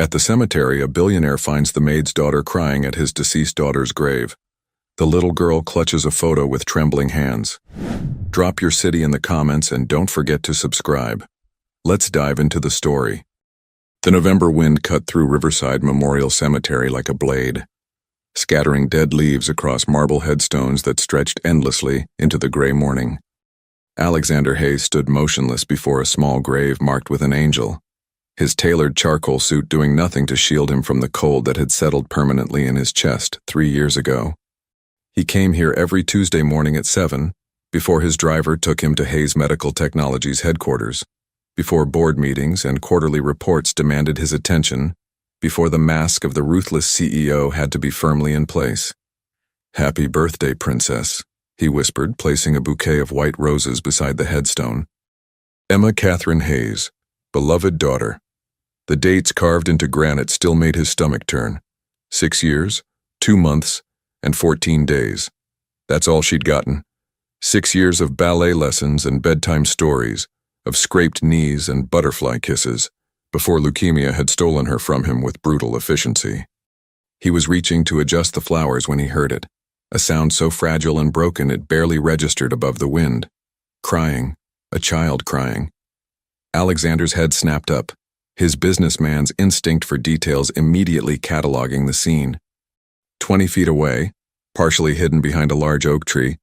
At the cemetery, a billionaire finds the maid's daughter crying at his deceased daughter's grave. The little girl clutches a photo with trembling hands. Drop your city in the comments and don't forget to subscribe. Let's dive into the story. The November wind cut through Riverside Memorial Cemetery like a blade, scattering dead leaves across marble headstones that stretched endlessly into the gray morning. Alexander Hayes stood motionless before a small grave marked with an angel, his tailored charcoal suit doing nothing to shield him from the cold that had settled permanently in his chest 3 years ago. He came here every Tuesday morning at 7, before his driver took him to Hayes Medical Technologies headquarters, before board meetings and quarterly reports demanded his attention, before the mask of the ruthless CEO had to be firmly in place. "Happy birthday, Princess," he whispered, placing a bouquet of white roses beside the headstone. Emma Catherine Hayes, beloved daughter. The dates carved into granite still made his stomach turn. 6 years, 2 months, and 14 days. That's all she'd gotten. 6 years of ballet lessons and bedtime stories, of scraped knees and butterfly kisses, before leukemia had stolen her from him with brutal efficiency. He was reaching to adjust the flowers when he heard it, a sound so fragile and broken it barely registered above the wind. Crying, a child crying. Alexander's head snapped up, his businessman's instinct for details immediately cataloging the scene. 20 feet away, partially hidden behind a large oak tree,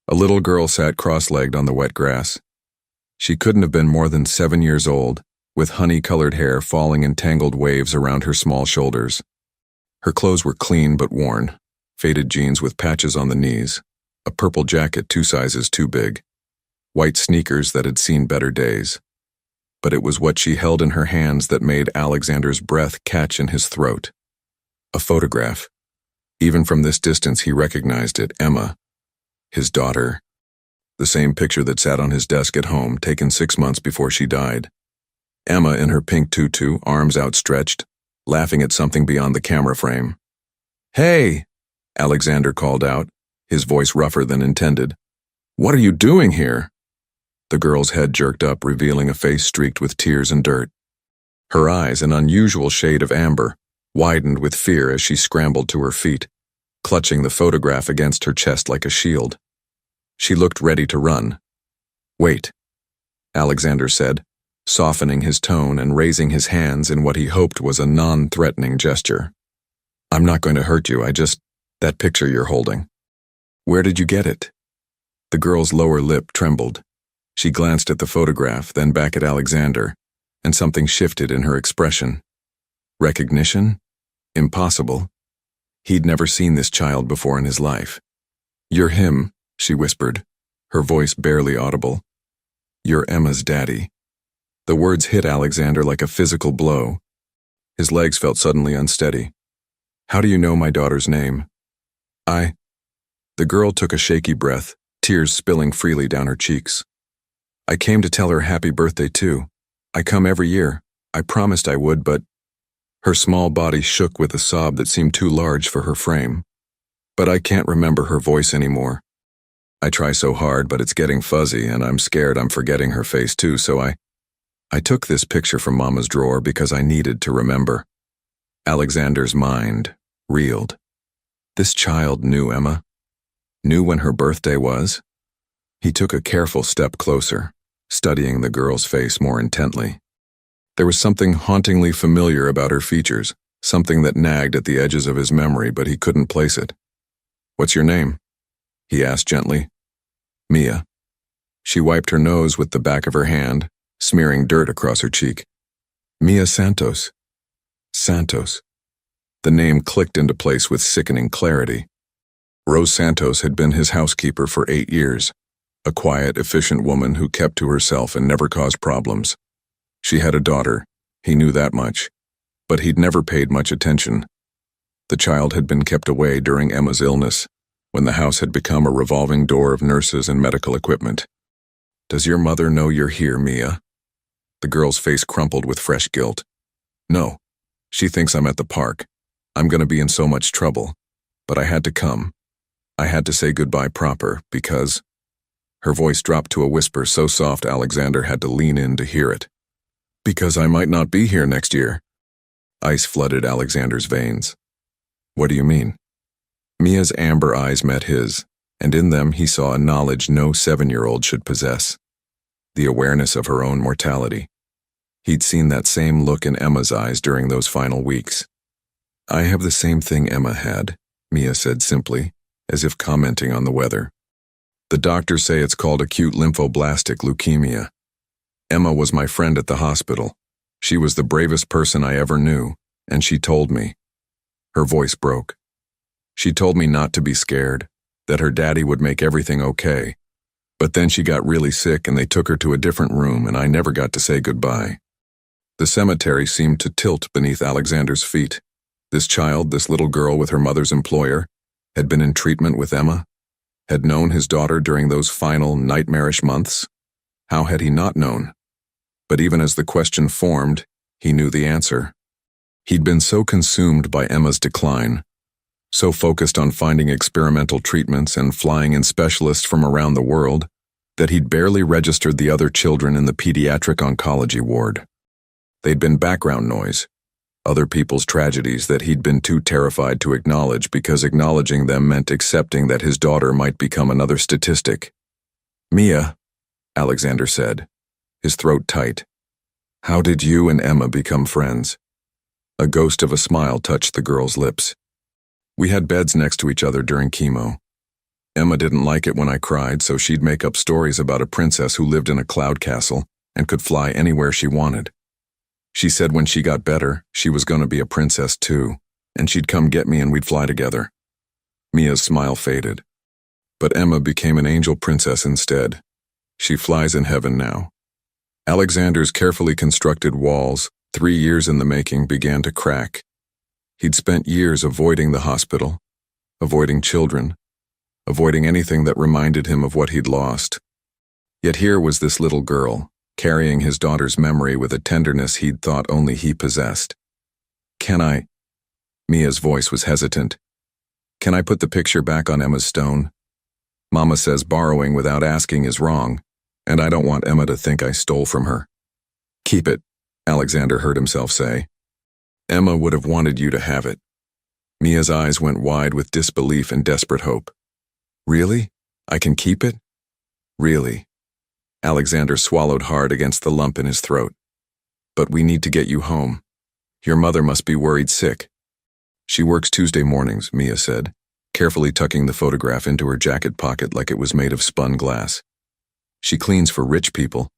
a little girl sat cross-legged on the wet grass. She couldn't have been more than 7 years old, with honey-colored hair falling in tangled waves around her small shoulders. Her clothes were clean but worn, faded jeans with patches on the knees, a purple jacket 2 sizes too big, white sneakers that had seen better days. But it was what she held in her hands that made Alexander's breath catch in his throat. A photograph. Even from this distance he recognized it, Emma, his daughter. The same picture that sat on his desk at home, taken 6 months before she died. Emma in her pink tutu, arms outstretched, laughing at something beyond the camera frame. "Hey!" Alexander called out, his voice rougher than intended. "What are you doing here?" The girl's head jerked up, revealing a face streaked with tears and dirt. Her eyes, an unusual shade of amber, widened with fear as she scrambled to her feet, clutching the photograph against her chest like a shield. She looked ready to run. "Wait," Alexander said, softening his tone and raising his hands in what he hoped was a non-threatening gesture. "I'm not going to hurt you, that picture you're holding. Where did you get it?" The girl's lower lip trembled. She glanced at the photograph, then back at Alexander, and something shifted in her expression. Recognition? Impossible. He'd never seen this child before in his life. "You're him," she whispered, her voice barely audible. "You're Emma's daddy." The words hit Alexander like a physical blow. His legs felt suddenly unsteady. "How do you know my daughter's name?" The girl took a shaky breath, tears spilling freely down her cheeks. "I came to tell her happy birthday too. I come every year. I promised I would, but..." Her small body shook with a sob that seemed too large for her frame. "But I can't remember her voice anymore. I try so hard, but it's getting fuzzy, and I'm scared I'm forgetting her face too, so I took this picture from Mama's drawer because I needed to remember." Alexander's mind reeled. This child knew Emma. Knew when her birthday was. He took a careful step closer, studying the girl's face more intently. There was something hauntingly familiar about her features, something that nagged at the edges of his memory, but he couldn't place it. "What's your name?" he asked gently. "Mia." She wiped her nose with the back of her hand, smearing dirt across her cheek. "Mia Santos." Santos. The name clicked into place with sickening clarity. Rose Santos had been his housekeeper for 8 years, a quiet, efficient woman who kept to herself and never caused problems. She had a daughter, he knew that much, but he'd never paid much attention. The child had been kept away during Emma's illness, when the house had become a revolving door of nurses and medical equipment. "Does your mother know you're here, Mia?" The girl's face crumpled with fresh guilt. "No. She thinks I'm at the park. I'm going to be in so much trouble. But I had to come. I had to say goodbye proper, because..." Her voice dropped to a whisper so soft Alexander had to lean in to hear it. "Because I might not be here next year." Ice flooded Alexander's veins. What do you mean? Mia's amber eyes met his, and in them he saw a knowledge no 7-year-old should possess. The awareness of her own mortality. He'd seen that same look in Emma's eyes during those final weeks. I have the same thing Emma had, Mia said simply, as if commenting on the weather. The doctors say it's called acute lymphoblastic leukemia. Emma was my friend at the hospital. She was the bravest person I ever knew, and she told me. Her voice broke. She told me not to be scared, that her daddy would make everything okay. But then she got really sick and they took her to a different room and I never got to say goodbye. The cemetery seemed to tilt beneath Alexander's feet. This child, this little girl with her mother's employer, had been in treatment with Emma, had known his daughter during those final nightmarish months. How had he not known? But even as the question formed, he knew the answer. He'd been so consumed by Emma's decline, so focused on finding experimental treatments and flying in specialists from around the world, that he'd barely registered the other children in the pediatric oncology ward. They'd been background noise, other people's tragedies that he'd been too terrified to acknowledge because acknowledging them meant accepting that his daughter might become another statistic. Mia, Alexander said, his throat tight. How did you and Emma become friends? A ghost of a smile touched the girl's lips. We had beds next to each other during chemo. Emma didn't like it when I cried, so she'd make up stories about a princess who lived in a cloud castle and could fly anywhere she wanted. She said when she got better, she was going to be a princess too, and she'd come get me and we'd fly together. Mia's smile faded. But Emma became an angel princess instead. She flies in heaven now. Alexander's carefully constructed walls, 3 years in the making, began to crack. He'd spent years avoiding the hospital, avoiding children, avoiding anything that reminded him of what he'd lost. Yet here was this little girl, carrying his daughter's memory with a tenderness he'd thought only he possessed. Can I? Mia's voice was hesitant. Can I put the picture back on Emma's stone? Mama says borrowing without asking is wrong, and I don't want Emma to think I stole from her. Keep it, Alexander heard himself say. Emma would have wanted you to have it. Mia's eyes went wide with disbelief and desperate hope. Really? I can keep it? Really? Alexander swallowed hard against the lump in his throat. But we need to get you home. Your mother must be worried sick. She works Tuesday mornings, Mia said, carefully tucking the photograph into her jacket pocket like it was made of spun glass. She cleans for rich people.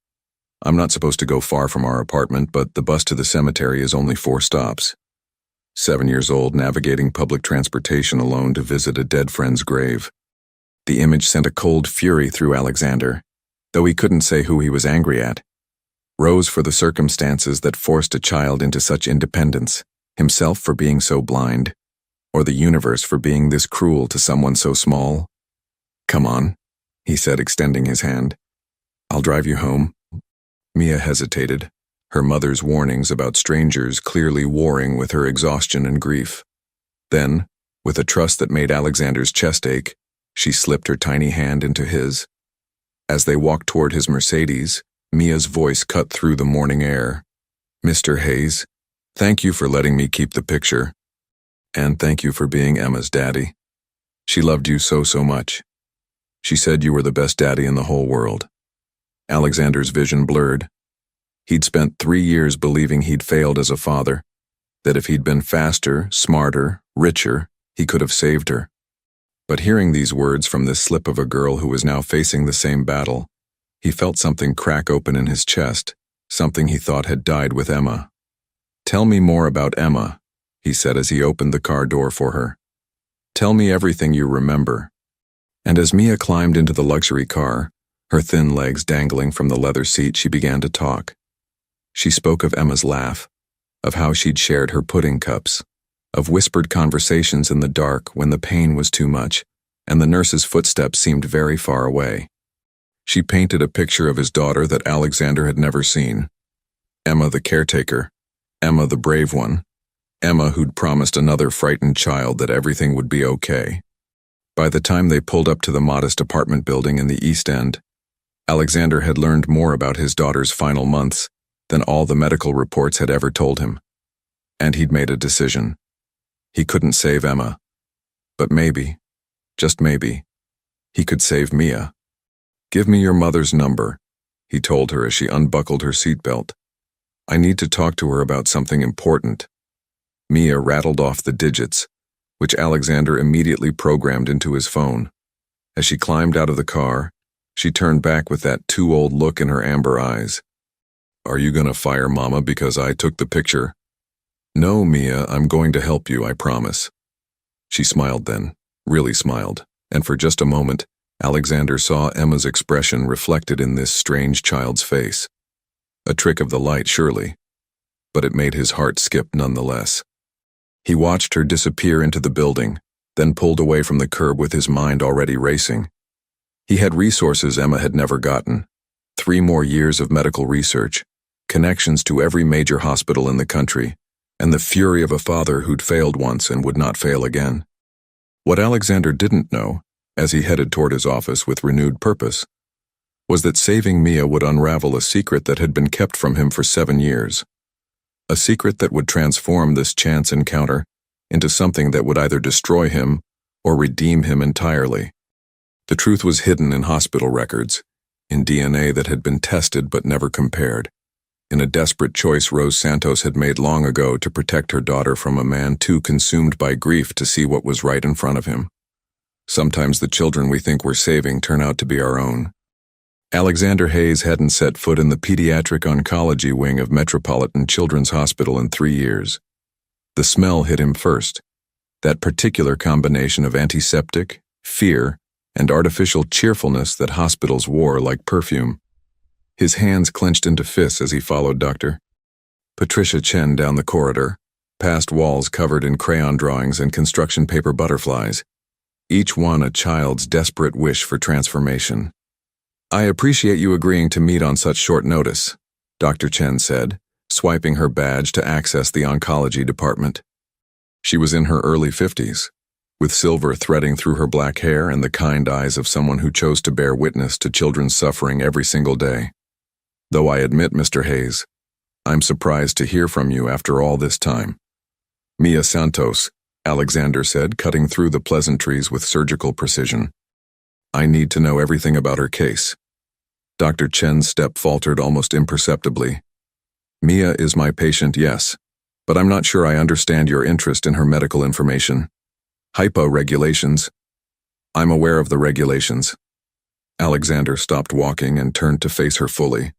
I'm not supposed to go far from our apartment, but the bus to the cemetery is only 4 stops. 7 years old, navigating public transportation alone to visit a dead friend's grave. The image sent a cold fury through Alexander, though he couldn't say who he was angry at. Rose for the circumstances that forced a child into such independence, himself for being so blind, or the universe for being this cruel to someone so small. Come on, he said, extending his hand. I'll drive you home. Mia hesitated, her mother's warnings about strangers clearly warring with her exhaustion and grief. Then, with a trust that made Alexander's chest ache, she slipped her tiny hand into his. As they walked toward his Mercedes, Mia's voice cut through the morning air. Mr. Hayes, thank you for letting me keep the picture. And thank you for being Emma's daddy. She loved you so much. She said you were the best daddy in the whole world. Alexander's vision blurred. He'd spent 3 years believing he'd failed as a father, that if he'd been faster, smarter, richer, he could have saved her. But hearing these words from this slip of a girl who was now facing the same battle, he felt something crack open in his chest, something he thought had died with Emma. Tell me more about Emma, he said as he opened the car door for her. Tell me everything you remember. And as Mia climbed into the luxury car, her thin legs dangling from the leather seat, she began to talk. She spoke of Emma's laugh, of how she'd shared her pudding cups, of whispered conversations in the dark when the pain was too much, and the nurse's footsteps seemed very far away. She painted a picture of his daughter that Alexander had never seen. Emma the caretaker, Emma the brave one, Emma who'd promised another frightened child that everything would be okay. By the time they pulled up to the modest apartment building in the East End, Alexander had learned more about his daughter's final months than all the medical reports had ever told him. And he'd made a decision. He couldn't save Emma. But maybe, just maybe, he could save Mia. "Give me your mother's number," he told her as she unbuckled her seatbelt. "I need to talk to her about something important." Mia rattled off the digits, which Alexander immediately programmed into his phone. As she climbed out of the car, she turned back with that too-old look in her amber eyes. "Are you gonna fire Mama because I took the picture?" "No, Mia, I'm going to help you, I promise." She smiled then, really smiled, and for just a moment, Alexander saw Emma's expression reflected in this strange child's face. A trick of the light, surely, but it made his heart skip nonetheless. He watched her disappear into the building, then pulled away from the curb with his mind already racing. He had resources Emma had never gotten. 3 more years of medical research, connections to every major hospital in the country, and the fury of a father who'd failed once and would not fail again. What Alexander didn't know, as he headed toward his office with renewed purpose, was that saving Mia would unravel a secret that had been kept from him for 7 years. A secret that would transform this chance encounter into something that would either destroy him or redeem him entirely. The truth was hidden in hospital records, in DNA that had been tested but never compared, in a desperate choice Rose Santos had made long ago to protect her daughter from a man too consumed by grief to see what was right in front of him. Sometimes the children we think we're saving turn out to be our own. Alexander Hayes hadn't set foot in the pediatric oncology wing of Metropolitan Children's Hospital in 3 years. The smell hit him first, that particular combination of antiseptic, fear, and artificial cheerfulness that hospitals wore like perfume. His hands clenched into fists as he followed Dr. Patricia Chen down the corridor, past walls covered in crayon drawings and construction paper butterflies, each one a child's desperate wish for transformation. "I appreciate you agreeing to meet on such short notice," Dr. Chen said, swiping her badge to access the oncology department. She was in her early 50s, with silver threading through her black hair and the kind eyes of someone who chose to bear witness to children's suffering every single day. "Though I admit, Mr. Hayes, I'm surprised to hear from you after all this time." "Mia Santos," Alexander said, cutting through the pleasantries with surgical precision. "I need to know everything about her case." Dr. Chen's step faltered almost imperceptibly. "Mia is my patient, yes, but I'm not sure I understand your interest in her medical information." "HIPAA regulations." "I'm aware of the regulations." Alexander stopped walking and turned to face her fully.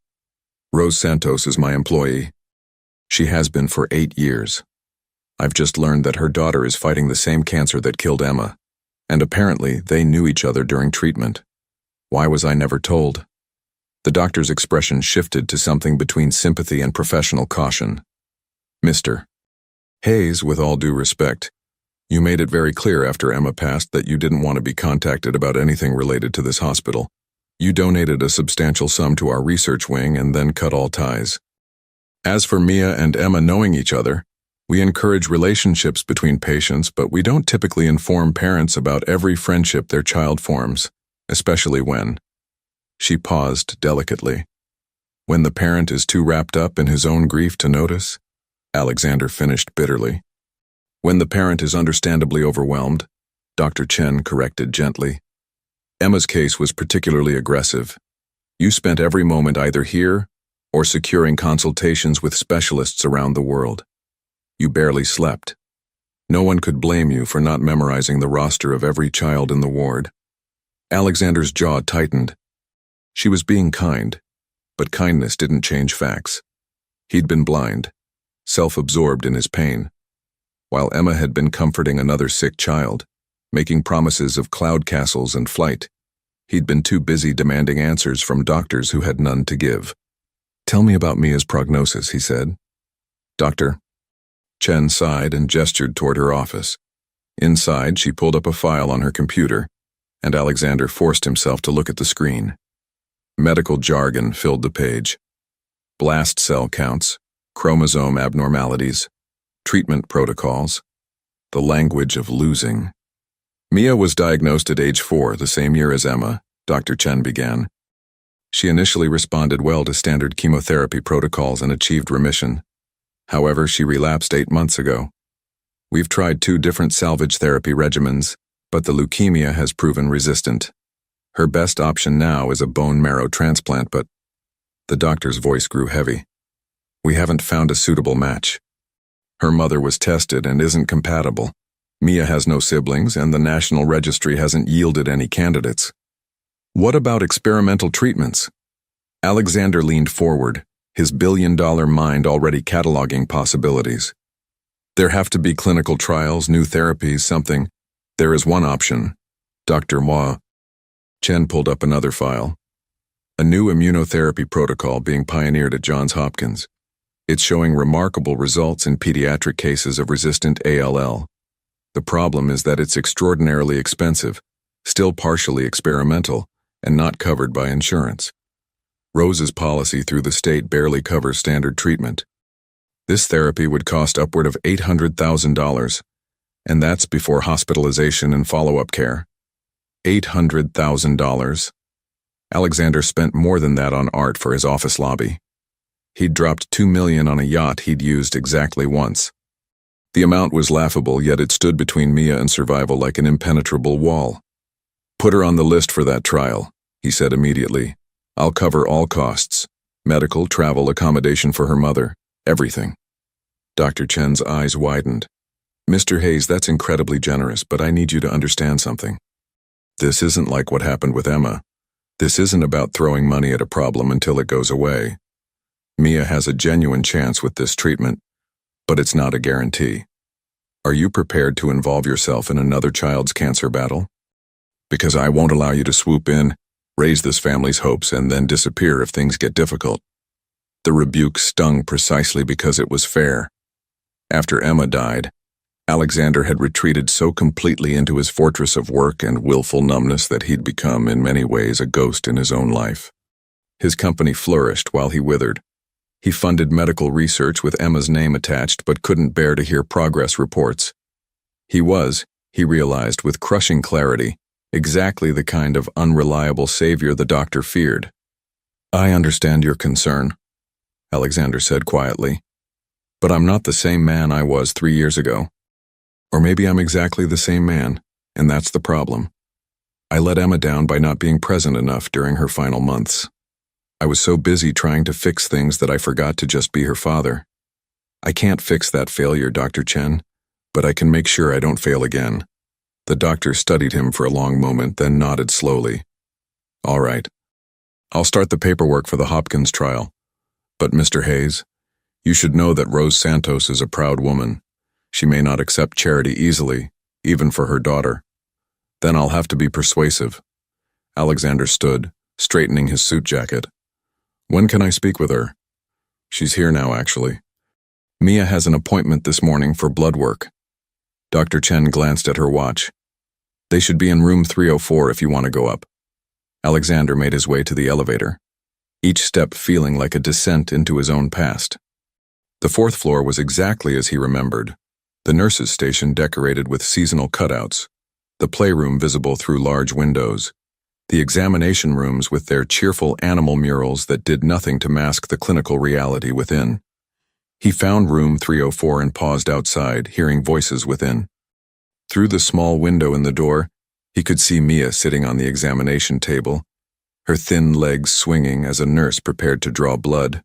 "Rose Santos is my employee. She has been for 8 years. I've just learned that her daughter is fighting the same cancer that killed Emma, and apparently they knew each other during treatment. Why was I never told?" The doctor's expression shifted to something between sympathy and professional caution. "Mr. Hayes, with all due respect, you made it very clear after Emma passed that you didn't want to be contacted about anything related to this hospital. You donated a substantial sum to our research wing and then cut all ties. As for Mia and Emma knowing each other, we encourage relationships between patients, but we don't typically inform parents about every friendship their child forms, especially when—" She paused delicately. "When the parent is too wrapped up in his own grief to notice," Alexander finished bitterly. "When the parent is understandably overwhelmed," Dr. Chen corrected gently. "Emma's case was particularly aggressive. You spent every moment either here or securing consultations with specialists around the world. You barely slept. No one could blame you for not memorizing the roster of every child in the ward." Alexander's jaw tightened. She was being kind, but kindness didn't change facts. He'd been blind, self-absorbed in his pain, while Emma had been comforting another sick child, making promises of cloud castles and flight. He'd been too busy demanding answers from doctors who had none to give. "Tell me about Mia's prognosis," he said. "Doctor." Chen sighed and gestured toward her office. Inside, she pulled up a file on her computer, and Alexander forced himself to look at the screen. Medical jargon filled the page. Blast cell counts, chromosome abnormalities, treatment protocols, the language of losing. Mia was diagnosed at age 4, the same year as Emma, Dr. Chen began. She initially responded well to standard chemotherapy protocols and achieved remission. However, she relapsed 8 months ago. We've tried 2 different salvage therapy regimens, but the leukemia has proven resistant. Her best option now is a bone marrow transplant, but the doctor's voice grew heavy. We haven't found a suitable match. Her mother was tested and isn't compatible. Mia has no siblings, and the National Registry hasn't yielded any candidates. What about experimental treatments? Alexander leaned forward, his billion-dollar mind already cataloging possibilities. There have to be clinical trials, new therapies, something. There is one option. Dr. Moa. Chen pulled up another file. A new immunotherapy protocol being pioneered at Johns Hopkins. It's showing remarkable results in pediatric cases of resistant ALL. The problem is that it's extraordinarily expensive, still partially experimental, and not covered by insurance. Rose's policy through the state barely covers standard treatment. This therapy would cost upward of $800,000, and that's before hospitalization and follow-up care. $800,000. Alexander spent more than that on art for his office lobby. He'd dropped $2 million on a yacht he'd used exactly once. The amount was laughable, yet it stood between Mia and survival like an impenetrable wall. Put her on the list for that trial, he said immediately. I'll cover all costs. Medical, travel, accommodation for her mother, everything. Dr. Chen's eyes widened. Mr. Hayes, that's incredibly generous, but I need you to understand something. This isn't like what happened with Emma. This isn't about throwing money at a problem until it goes away. Mia has a genuine chance with this treatment, but it's not a guarantee. Are you prepared to involve yourself in another child's cancer battle? Because I won't allow you to swoop in, raise this family's hopes, and then disappear if things get difficult. The rebuke stung precisely because it was fair. After Emma died, Alexander had retreated so completely into his fortress of work and willful numbness that he'd become, in many ways, a ghost in his own life. His company flourished while he withered. He funded medical research with Emma's name attached but couldn't bear to hear progress reports. He was, he realized with crushing clarity, exactly the kind of unreliable savior the doctor feared. I understand your concern, Alexander said quietly. But I'm not the same man I was 3 years ago. Or maybe I'm exactly the same man, and that's the problem. I let Emma down by not being present enough during her final months. I was so busy trying to fix things that I forgot to just be her father. I can't fix that failure, Dr. Chen, but I can make sure I don't fail again. The doctor studied him for a long moment, then nodded slowly. All right. I'll start the paperwork for the Hopkins trial. But, Mr. Hayes, you should know that Rose Santos is a proud woman. She may not accept charity easily, even for her daughter. Then I'll have to be persuasive. Alexander stood, straightening his suit jacket. When can I speak with her? She's here now, actually. Mia has an appointment this morning for blood work. Dr. Chen glanced at her watch. They should be in room 304 if you want to go up. Alexander made his way to the elevator, each step feeling like a descent into his own past. The 4th floor was exactly as he remembered. The nurses' station decorated with seasonal cutouts, the playroom visible through large windows, the examination rooms with their cheerful animal murals that did nothing to mask the clinical reality within. He found room 304 and paused outside, hearing voices within. Through the small window in the door, he could see Mia sitting on the examination table, her thin legs swinging as a nurse prepared to draw blood.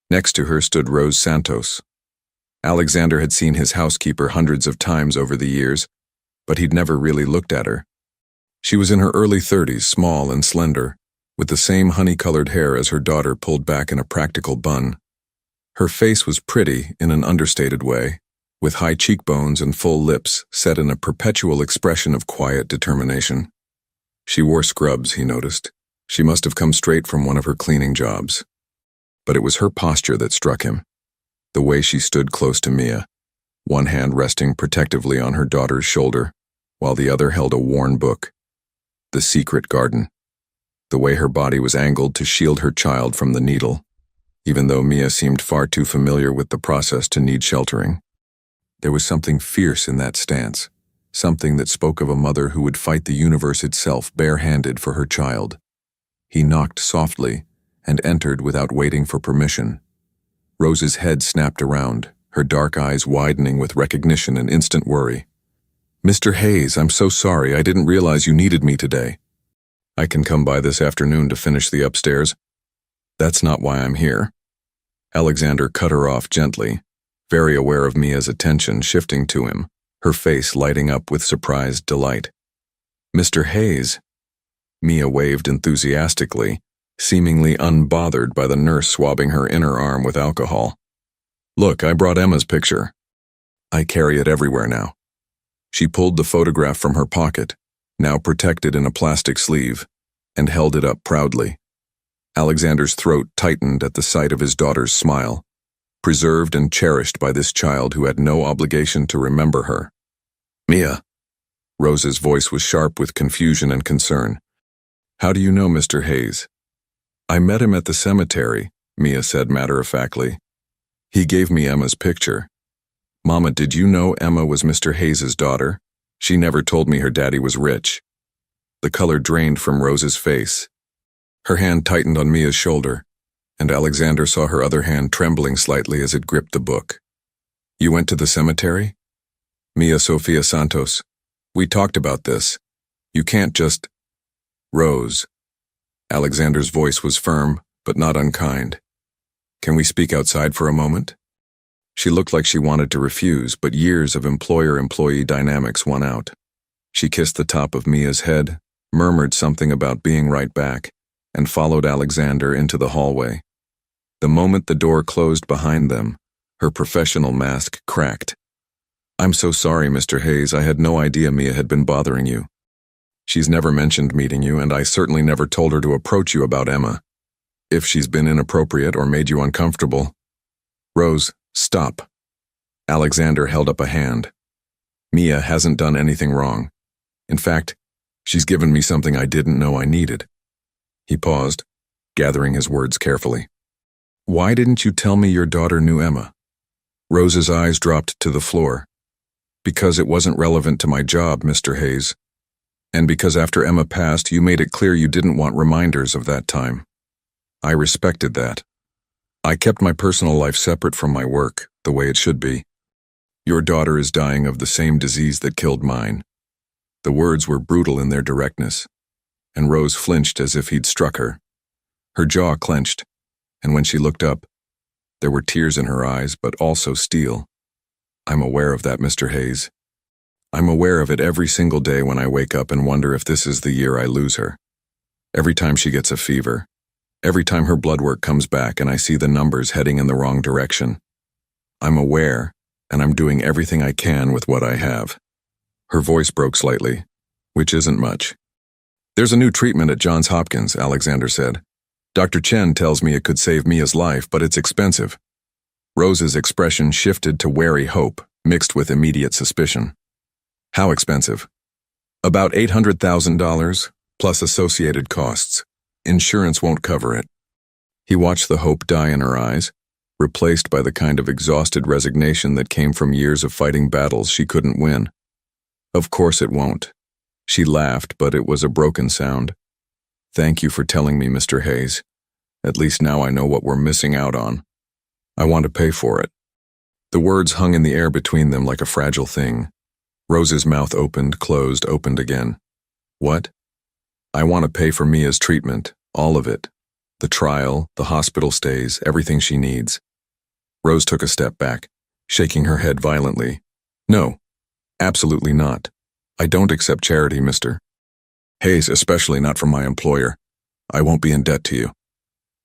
Next to her stood Rose Santos. Alexander had seen his housekeeper hundreds of times over the years, but he'd never really looked at her. She was in her early 30s, small and slender, with the same honey-colored hair as her daughter pulled back in a practical bun. Her face was pretty in an understated way, with high cheekbones and full lips set in a perpetual expression of quiet determination. She wore scrubs, he noticed. She must have come straight from one of her cleaning jobs. But it was her posture that struck him. The way she stood close to Mia, one hand resting protectively on her daughter's shoulder, while the other held a worn book. The Secret Garden. The way her body was angled to shield her child from the needle, even though Mia seemed far too familiar with the process to need sheltering. There was something fierce in that stance, something that spoke of a mother who would fight the universe itself bare-handed for her child. He knocked softly and entered without waiting for permission. Rose's head snapped around, her dark eyes widening with recognition and instant worry. "Mr. Hayes, I'm so sorry. I didn't realize you needed me today. I can come by this afternoon to finish the upstairs." "That's not why I'm here." Alexander cut her off gently, very aware of Mia's attention shifting to him, her face lighting up with surprised delight. "Mr. Hayes." Mia waved enthusiastically, seemingly unbothered by the nurse swabbing her inner arm with alcohol. "Look, I brought Emma's picture. I carry it everywhere now." She pulled the photograph from her pocket, now protected in a plastic sleeve, and held it up proudly. Alexander's throat tightened at the sight of his daughter's smile, preserved and cherished by this child who had no obligation to remember her. "Mia." Rose's voice was sharp with confusion and concern. "How do you know Mr. Hayes?" "I met him at the cemetery," Mia said matter-of-factly. "He gave me Emma's picture." "Mama, did you know Emma was Mr. Hayes' daughter? She never told me her daddy was rich." The color drained from Rose's face. Her hand tightened on Mia's shoulder, and Alexander saw her other hand trembling slightly as it gripped the book. "You went to the cemetery?" "Mia Sofia Santos. We talked about this. You can't just—" "Rose." Alexander's voice was firm, but not unkind. "Can we speak outside for a moment?" She looked like she wanted to refuse, but years of employer-employee dynamics won out. She kissed the top of Mia's head, murmured something about being right back, and followed Alexander into the hallway. The moment the door closed behind them, her professional mask cracked. "I'm so sorry, Mr. Hayes. I had no idea Mia had been bothering you. She's never mentioned meeting you, and I certainly never told her to approach you about Emma. If she's been inappropriate or made you uncomfortable—" "Rose, stop." Alexander held up a hand. "Mia hasn't done anything wrong. In fact, she's given me something I didn't know I needed." He paused, gathering his words carefully. "Why didn't you tell me your daughter knew Emma?" Rose's eyes dropped to the floor. "Because it wasn't relevant to my job, Mr. Hayes. And because after Emma passed, you made it clear you didn't want reminders of that time. I respected that. I kept my personal life separate from my work, the way it should be. Your daughter is dying of the same disease that killed mine." The words were brutal in their directness, and Rose flinched as if he'd struck her. Her jaw clenched, and when she looked up, there were tears in her eyes, but also steel. "I'm aware of that, Mr. Hayes. I'm aware of it every single day when I wake up and wonder if this is the year I lose her. Every time she gets a fever, every time her blood work comes back and I see the numbers heading in the wrong direction. I'm aware, and I'm doing everything I can with what I have." Her voice broke slightly, which isn't much. "There's a new treatment at Johns Hopkins," Alexander said. "Dr. Chen tells me it could save Mia's life, but it's expensive." Rose's expression shifted to wary hope, mixed with immediate suspicion. "How expensive?" "About $800,000, plus associated costs. Insurance won't cover it." He watched the hope die in her eyes, replaced by the kind of exhausted resignation that came from years of fighting battles she couldn't win. "Of course it won't." She laughed, but it was a broken sound. "Thank you for telling me, Mr. Hayes. At least now I know what we're missing out on. I want to pay for it." The words hung in the air between them like a fragile thing. Rose's mouth opened, closed, opened again. "What?" "I want to pay for Mia's treatment, all of it. The trial, the hospital stays, everything she needs." Rose took a step back, shaking her head violently. "No, absolutely not. I don't accept charity, Mr. Hayes, especially not from my employer. I won't be in debt to you.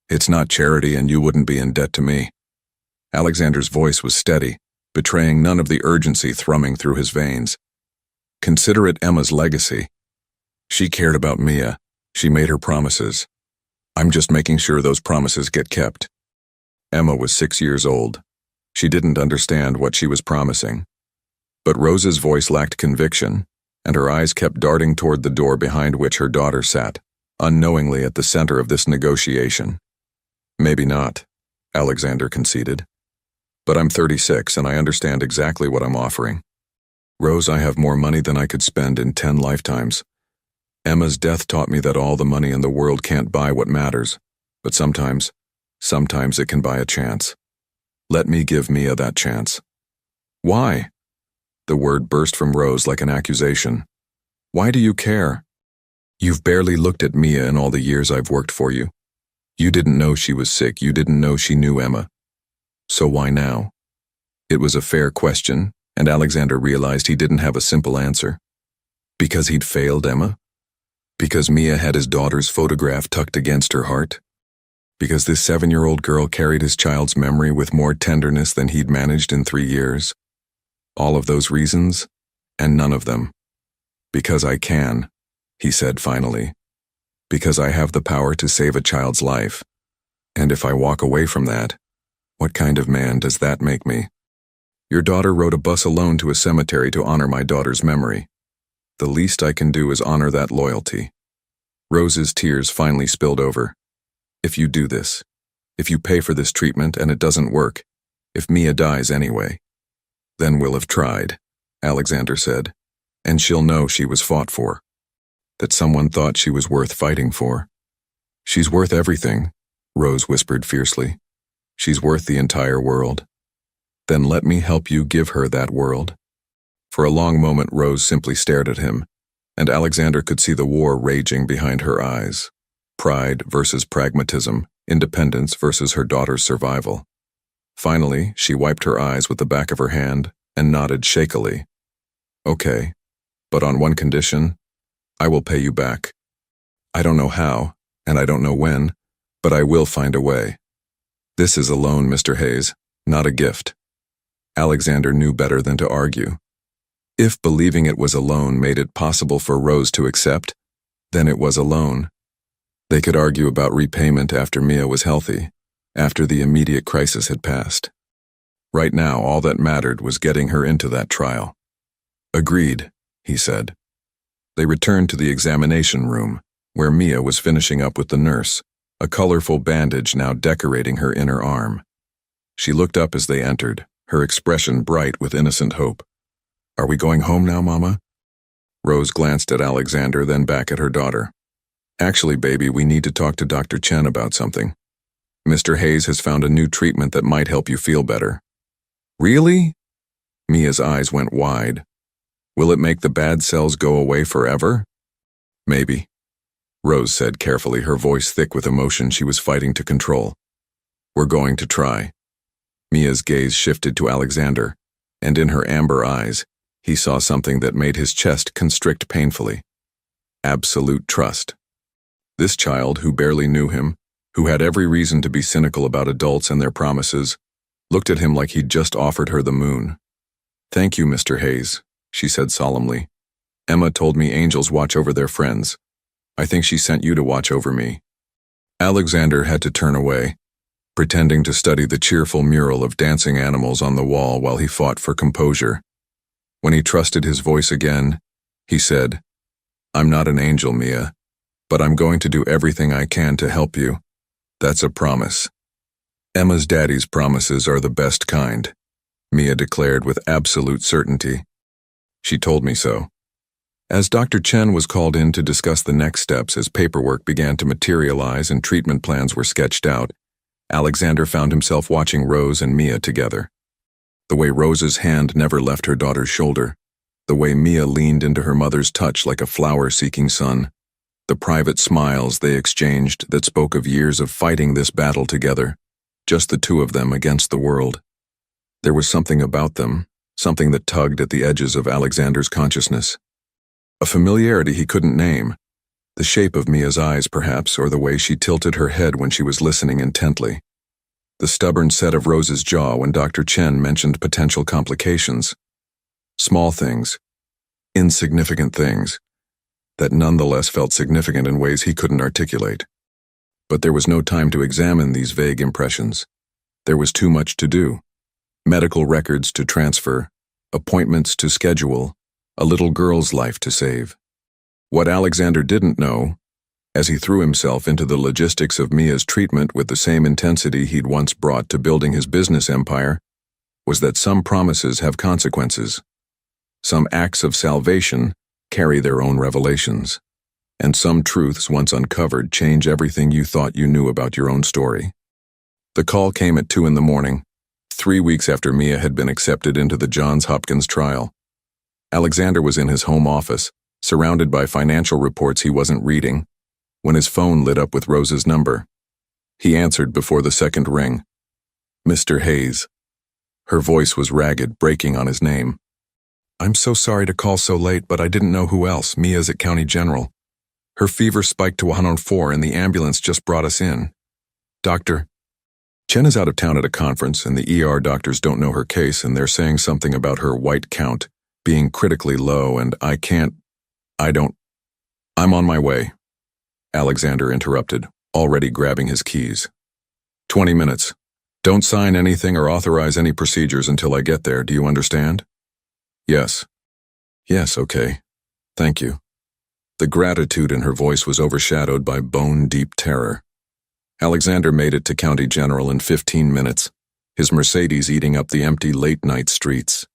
It's not charity, and you wouldn't be in debt to me." Alexander's voice was steady, betraying none of the urgency thrumming through his veins. "Consider it Emma's legacy. She cared about Mia. She made her promises. I'm just making sure those promises get kept." Emma was 6 years old. She didn't understand what she was promising. But Rose's voice lacked conviction, and her eyes kept darting toward the door behind which her daughter sat, unknowingly at the center of this negotiation. "Maybe not," Alexander conceded. "But I'm 36 and I understand exactly what I'm offering. Rose, I have more money than I could spend in 10 lifetimes. Emma's death taught me that all the money in the world can't buy what matters, but sometimes it can buy a chance. Let me give Mia that chance. Why? The word burst from Rose like an accusation. Why do you care? You've barely looked at Mia in all the years I've worked for you. You didn't know she was sick. You didn't know she knew Emma. So why now? It was a fair question, and Alexander realized he didn't have a simple answer. Because he'd failed Emma? Because Mia had his daughter's photograph tucked against her heart? Because this 7-year-old girl carried his child's memory with more tenderness than he'd managed in 3 years? All of those reasons, and none of them. Because I can, he said finally. Because I have the power to save a child's life. And if I walk away from that, what kind of man does that make me? Your daughter rode a bus alone to a cemetery to honor my daughter's memory. The least I can do is honor that loyalty. Rose's tears finally spilled over. If you do this, if you pay for this treatment and it doesn't work, if Mia dies anyway, then we'll have tried, Alexander said, and she'll know she was fought for. That someone thought she was worth fighting for. She's worth everything, Rose whispered fiercely. She's worth the entire world. Then let me help you give her that world. For a long moment Rose simply stared at him, and Alexander could see the war raging behind her eyes. Pride versus pragmatism, independence versus her daughter's survival. Finally, she wiped her eyes with the back of her hand and nodded shakily. Okay, but on one condition, I will pay you back. I don't know how, and I don't know when, but I will find a way. This is a loan, Mr. Hayes, not a gift. Alexander knew better than to argue. If believing it was a loan made it possible for Rose to accept, then it was a loan. They could argue about repayment after Mia was healthy, after the immediate crisis had passed. Right now, all that mattered was getting her into that trial. Agreed, he said. They returned to the examination room, where Mia was finishing up with the nurse, a colorful bandage now decorating her inner arm. She looked up as they entered, her expression bright with innocent hope. Are we going home now, Mama? Rose glanced at Alexander, then back at her daughter. Actually, baby, we need to talk to Dr. Chen about something. Mr. Hayes has found a new treatment that might help you feel better. Really? Mia's eyes went wide. Will it make the bad cells go away forever? Maybe, Rose said carefully, her voice thick with emotion she was fighting to control. We're going to try. Mia's gaze shifted to Alexander, and in her amber eyes, he saw something that made his chest constrict painfully. Absolute trust. This child, who barely knew him, who had every reason to be cynical about adults and their promises, looked at him like he'd just offered her the moon. Thank you, Mr. Hayes, she said solemnly. Emma told me angels watch over their friends. I think she sent you to watch over me. Alexander had to turn away, pretending to study the cheerful mural of dancing animals on the wall while he fought for composure. When he trusted his voice again, he said, I'm not an angel, Mia, but I'm going to do everything I can to help you. That's a promise. Emma's daddy's promises are the best kind, Mia declared with absolute certainty. She told me so. As Dr. Chen was called in to discuss the next steps as paperwork began to materialize and treatment plans were sketched out, Alexander found himself watching Rose and Mia together. The way Rose's hand never left her daughter's shoulder, the way Mia leaned into her mother's touch like a flower-seeking son, the private smiles they exchanged that spoke of years of fighting this battle together, just the two of them against the world. There was something about them, something that tugged at the edges of Alexander's consciousness. A familiarity he couldn't name, the shape of Mia's eyes perhaps, or the way she tilted her head when she was listening intently. The stubborn set of Rose's jaw when Dr. Chen mentioned potential complications. Small things, insignificant things, that nonetheless felt significant in ways he couldn't articulate. But there was no time to examine these vague impressions. There was too much to do. Medical records to transfer, appointments to schedule, a little girl's life to save. What Alexander didn't know, as he threw himself into the logistics of Mia's treatment with the same intensity he'd once brought to building his business empire, was that some promises have consequences. Some acts of salvation carry their own revelations, and some truths once uncovered change everything you thought you knew about your own story. The call came at 2 in the morning. 3 weeks after Mia had been accepted into the Johns Hopkins trial. Alexander was in his home office, surrounded by financial reports he wasn't reading, when his phone lit up with Rose's number. He answered before the second ring. Mr. Hayes. Her voice was ragged, breaking on his name. I'm so sorry to call so late, but I didn't know who else. Mia's at County General. Her fever spiked to 104 and the ambulance just brought us in. Doctor. Chen is out of town at a conference and the ER doctors don't know her case and they're saying something about her white count being critically low and I'm on my way. Alexander interrupted, already grabbing his keys. 20 minutes. Don't sign anything or authorize any procedures until I get there, do you understand? Yes. Yes, okay. Thank you. The gratitude in her voice was overshadowed by bone-deep terror. Alexander made it to County General in 15 minutes, his Mercedes eating up the empty late-night streets.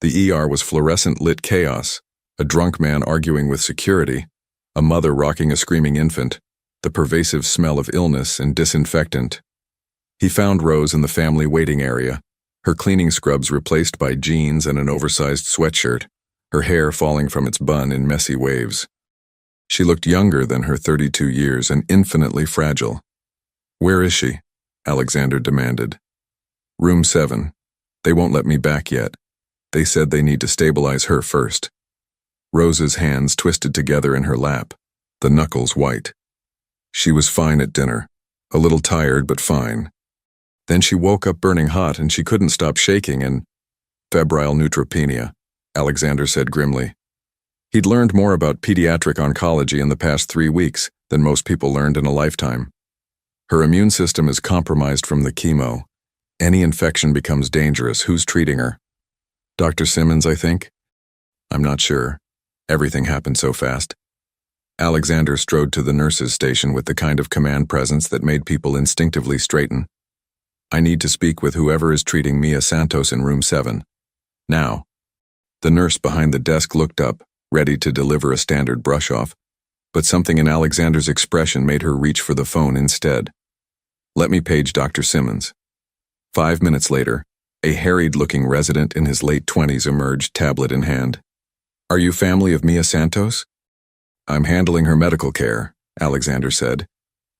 The ER was fluorescent-lit chaos, a drunk man arguing with security, a mother rocking a screaming infant, the pervasive smell of illness and disinfectant. He found Rose in the family waiting area, her cleaning scrubs replaced by jeans and an oversized sweatshirt, her hair falling from its bun in messy waves. She looked younger than her 32 years and infinitely fragile. Where is she? Alexander demanded. Room 7. They won't let me back yet. They said they need to stabilize her first. Rose's hands twisted together in her lap, the knuckles white. She was fine at dinner, a little tired but fine. Then she woke up burning hot and she couldn't stop shaking and febrile neutropenia, Alexander said grimly. He'd learned more about pediatric oncology in the past 3 weeks than most people learned in a lifetime. Her immune system is compromised from the chemo. Any infection becomes dangerous. Who's treating her? Dr. Simmons, I think? I'm not sure. Everything happened so fast. Alexander strode to the nurse's station with the kind of command presence that made people instinctively straighten. I need to speak with whoever is treating Mia Santos in room 7. Now. The nurse behind the desk looked up, ready to deliver a standard brush-off, but something in Alexander's expression made her reach for the phone instead. Let me page Dr. Simmons. 5 minutes later, a harried-looking resident in his late 20s emerged, tablet in hand. Are you family of Mia Santos? I'm handling her medical care, Alexander said,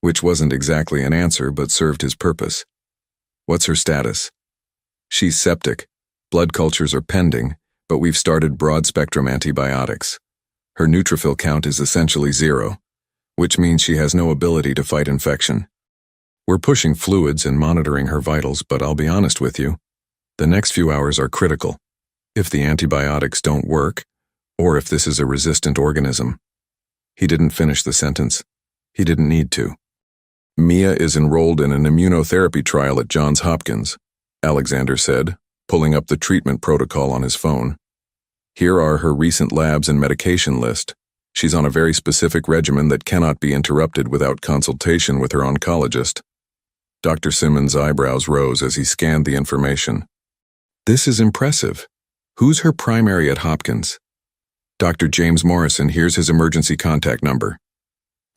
which wasn't exactly an answer but served his purpose. What's her status? She's septic. Blood cultures are pending, but we've started broad-spectrum antibiotics. Her neutrophil count is essentially 0, which means she has no ability to fight infection. We're pushing fluids and monitoring her vitals, but I'll be honest with you, the next few hours are critical. If the antibiotics don't work, or if this is a resistant organism. He didn't finish the sentence. He didn't need to. Mia is enrolled in an immunotherapy trial at Johns Hopkins, Alexander said, pulling up the treatment protocol on his phone. Here are her recent labs and medication list. She's on a very specific regimen that cannot be interrupted without consultation with her oncologist. Dr. Simmons' eyebrows rose as he scanned the information. This is impressive. Who's her primary at Hopkins? Dr. James Morrison, here's his emergency contact number.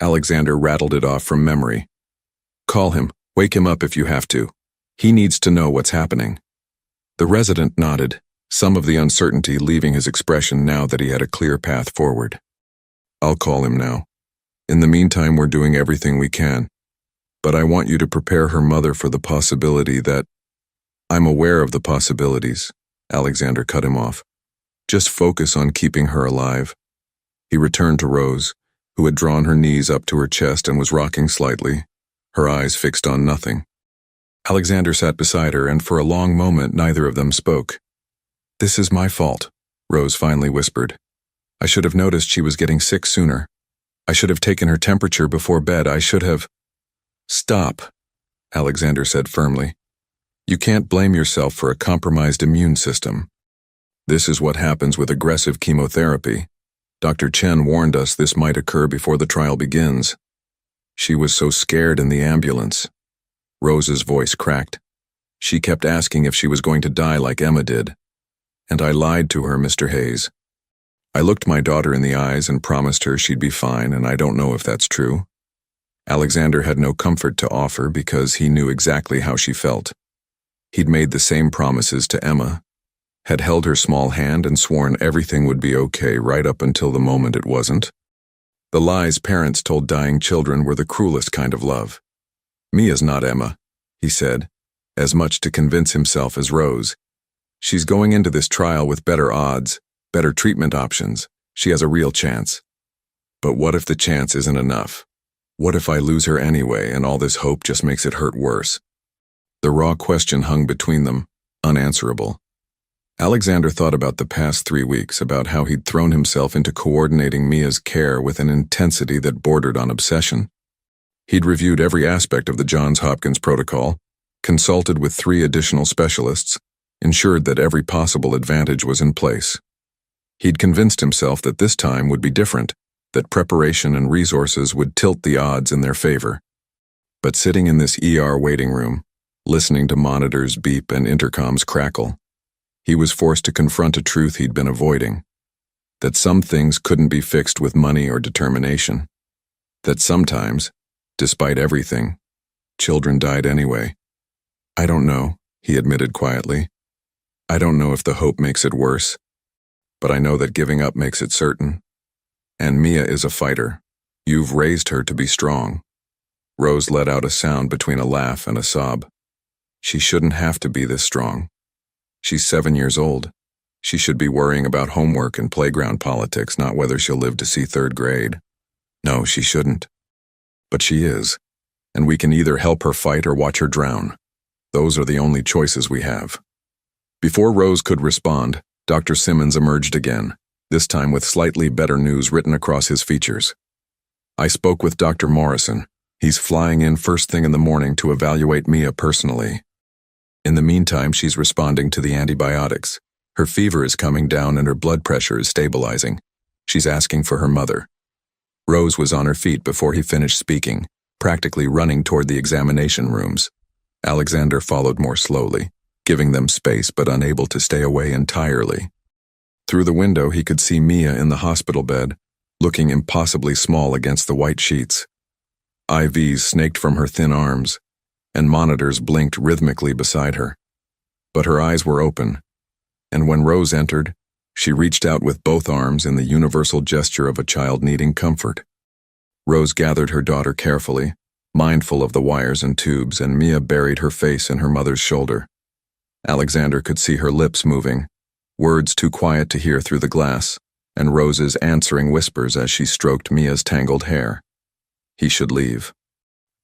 Alexander rattled it off from memory. Call him, wake him up if you have to. He needs to know what's happening. The resident nodded, some of the uncertainty leaving his expression now that he had a clear path forward. I'll call him now. In the meantime, we're doing everything we can. But I want you to prepare her mother for the possibility that... I'm aware of the possibilities, Alexander cut him off. Just focus on keeping her alive. He returned to Rose, who had drawn her knees up to her chest and was rocking slightly, her eyes fixed on nothing. Alexander sat beside her, and for a long moment neither of them spoke. This is my fault, Rose finally whispered. I should have noticed she was getting sick sooner. I should have taken her temperature before bed. I should have... Stop, Alexander said firmly. You can't blame yourself for a compromised immune system. This is what happens with aggressive chemotherapy. Dr. Chen warned us this might occur before the trial begins. She was so scared in the ambulance. Rose's voice cracked. She kept asking if she was going to die like Emma did. And I lied to her, Mr. Hayes. I looked my daughter in the eyes and promised her she'd be fine, and I don't know if that's true. Alexander had no comfort to offer because he knew exactly how she felt. He'd made the same promises to Emma, had held her small hand and sworn everything would be okay right up until the moment it wasn't. The lies parents told dying children were the cruelest kind of love. Mia's not Emma, he said, as much to convince himself as Rose. She's going into this trial with better odds, better treatment options. She has a real chance. But what if the chance isn't enough? What if I lose her anyway and all this hope just makes it hurt worse? The raw question hung between them, unanswerable. Alexander thought about the past 3 weeks, about how he'd thrown himself into coordinating Mia's care with an intensity that bordered on obsession. He'd reviewed every aspect of the Johns Hopkins protocol, consulted with 3 additional specialists, ensured that every possible advantage was in place. He'd convinced himself that this time would be different, that preparation and resources would tilt the odds in their favor. But sitting in this ER waiting room, listening to monitors beep and intercoms crackle, he was forced to confront a truth he'd been avoiding, that some things couldn't be fixed with money or determination, that sometimes, despite everything, children died anyway. I don't know, he admitted quietly. I don't know if the hope makes it worse, but I know that giving up makes it certain. And Mia is a fighter. You've raised her to be strong. Rose let out a sound between a laugh and a sob. She shouldn't have to be this strong. She's 7 years old. She should be worrying about homework and playground politics, not whether she'll live to see 3rd grade. No, she shouldn't. But she is, and we can either help her fight or watch her drown. Those are the only choices we have. Before Rose could respond, Dr. Simmons emerged again, this time with slightly better news written across his features. I spoke with Dr. Morrison. He's flying in first thing in the morning to evaluate Mia personally. In the meantime, she's responding to the antibiotics. Her fever is coming down and her blood pressure is stabilizing. She's asking for her mother. Rose was on her feet before he finished speaking, practically running toward the examination rooms. Alexander followed more slowly, giving them space but unable to stay away entirely. Through the window, he could see Mia in the hospital bed, looking impossibly small against the white sheets. IVs snaked from her thin arms, and monitors blinked rhythmically beside her. But her eyes were open, and when Rose entered, she reached out with both arms in the universal gesture of a child needing comfort. Rose gathered her daughter carefully, mindful of the wires and tubes, and Mia buried her face in her mother's shoulder. Alexander could see her lips moving, words too quiet to hear through the glass, and Rose's answering whispers as she stroked Mia's tangled hair. He should leave.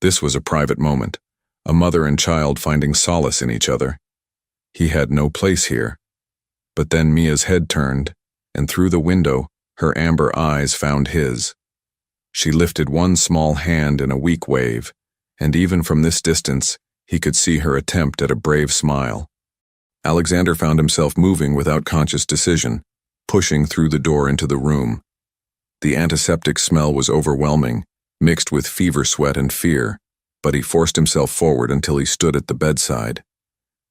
This was a private moment, a mother and child finding solace in each other. He had no place here. But then Mia's head turned, and through the window, her amber eyes found his. She lifted one small hand in a weak wave, and even from this distance, he could see her attempt at a brave smile. Alexander found himself moving without conscious decision, pushing through the door into the room. The antiseptic smell was overwhelming, mixed with fever sweat and fear, but he forced himself forward until he stood at the bedside.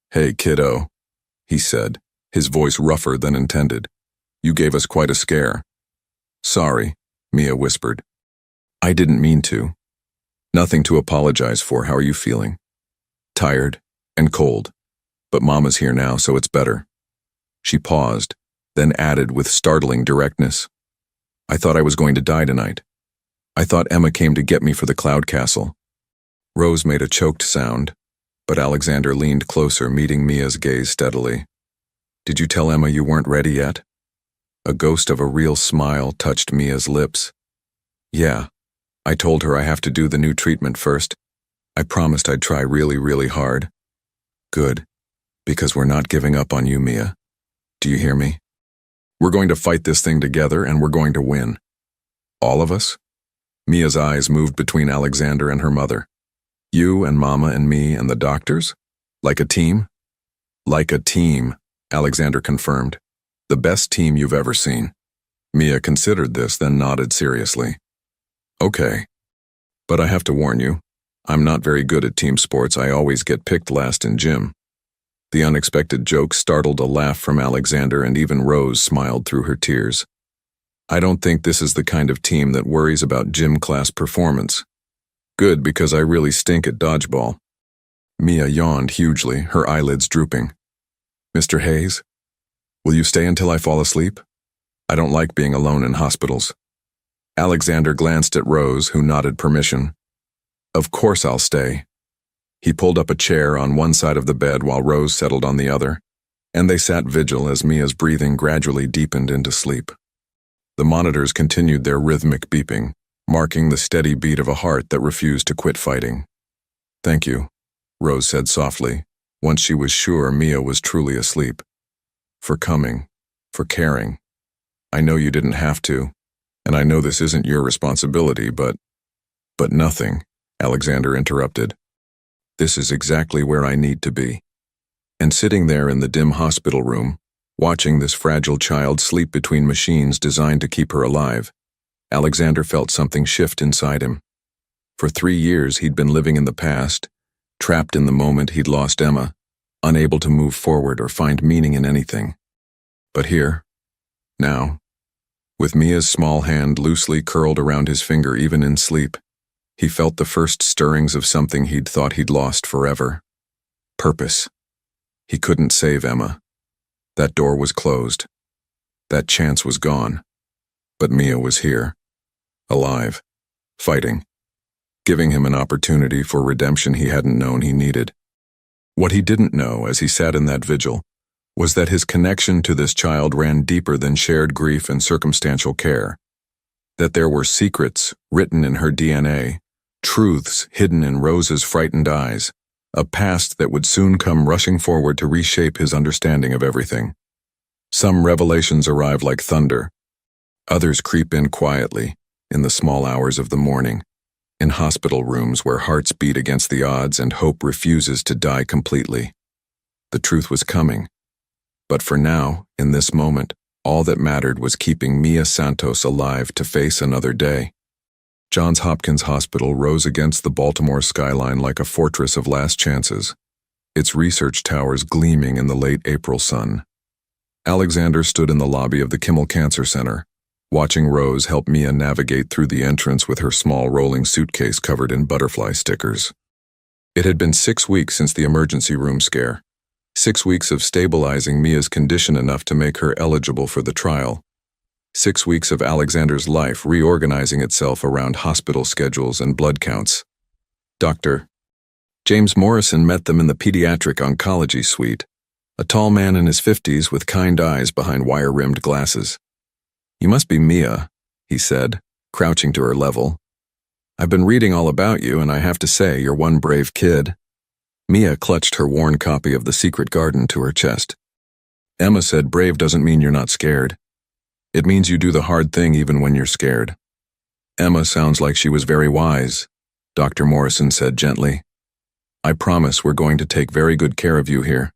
"Hey, kiddo," he said, his voice rougher than intended. "You gave us quite a scare." "Sorry," Mia whispered. "I didn't mean to." "Nothing to apologize for. How are you feeling?" "Tired and cold. But Mama's here now, so it's better." She paused, then added with startling directness, "I thought I was going to die tonight. I thought Emma came to get me for the cloud castle." Rose made a choked sound, but Alexander leaned closer, meeting Mia's gaze steadily. "Did you tell Emma you weren't ready yet?" A ghost of a real smile touched Mia's lips. "Yeah, I told her I have to do the new treatment first. I promised I'd try really, really hard." "Good. Because we're not giving up on you, Mia. Do you hear me? We're going to fight this thing together and we're going to win. All of us?" Mia's eyes moved between Alexander and her mother. "You and Mama and me and the doctors? Like a team?" "Like a team," Alexander confirmed. "The best team you've ever seen." Mia considered this, then nodded seriously. "Okay. But I have to warn you, I'm not very good at team sports. I always get picked last in gym." The unexpected joke startled a laugh from Alexander, and even Rose smiled through her tears. "I don't think this is the kind of team that worries about gym class performance." "Good, because I really stink at dodgeball." Mia yawned hugely, her eyelids drooping. Mr. Hayes, will you stay until I fall asleep? I don't like being alone in hospitals. Alexander glanced at Rose, who nodded permission. Of course I'll stay. He pulled up a chair on one side of the bed while Rose settled on the other, and they sat vigil as Mia's breathing gradually deepened into sleep. The monitors continued their rhythmic beeping, marking the steady beat of a heart that refused to quit fighting. Thank you, Rose said softly, once she was sure Mia was truly asleep. For coming, for caring. I know you didn't have to, and I know this isn't your responsibility, but nothing, Alexander interrupted. This is exactly where I need to be. And sitting there in the dim hospital room, watching this fragile child sleep between machines designed to keep her alive, Alexander felt something shift inside him. For 3 years he'd been living in the past, trapped in the moment he'd lost Emma, unable to move forward or find meaning in anything. But here, now, with Mia's small hand loosely curled around his finger even in sleep, he felt the first stirrings of something he'd thought he'd lost forever. Purpose. He couldn't save Emma. That door was closed. That chance was gone. But Mia was here, alive, fighting, giving him an opportunity for redemption he hadn't known he needed. What he didn't know as he sat in that vigil was that his connection to this child ran deeper than shared grief and circumstantial care, that there were secrets written in her DNA, truths hidden in Rose's frightened eyes, a past that would soon come rushing forward to reshape his understanding of everything. Some revelations arrive like thunder. Others creep in quietly, in the small hours of the morning, in hospital rooms where hearts beat against the odds and hope refuses to die completely. The truth was coming. But for now, in this moment, all that mattered was keeping Mia Santos alive to face another day. Johns Hopkins Hospital rose against the Baltimore skyline like a fortress of last chances, its research towers gleaming in the late April sun. Alexander stood in the lobby of the Kimmel Cancer Center, watching Rose help Mia navigate through the entrance with her small rolling suitcase covered in butterfly stickers. It had been 6 weeks since the emergency room scare. 6 weeks of stabilizing Mia's condition enough to make her eligible for the trial. 6 weeks of Alexander's life reorganizing itself around hospital schedules and blood counts. Dr. James Morrison met them in the pediatric oncology suite, a tall man in his 50s with kind eyes behind wire-rimmed glasses. You must be Mia, he said, crouching to her level. I've been reading all about you, and I have to say, you're one brave kid. Mia clutched her worn copy of The Secret Garden to her chest. Emma said brave doesn't mean you're not scared. It means you do the hard thing even when you're scared. Emma sounds like she was very wise, Dr. Morrison said gently. I promise we're going to take very good care of you here.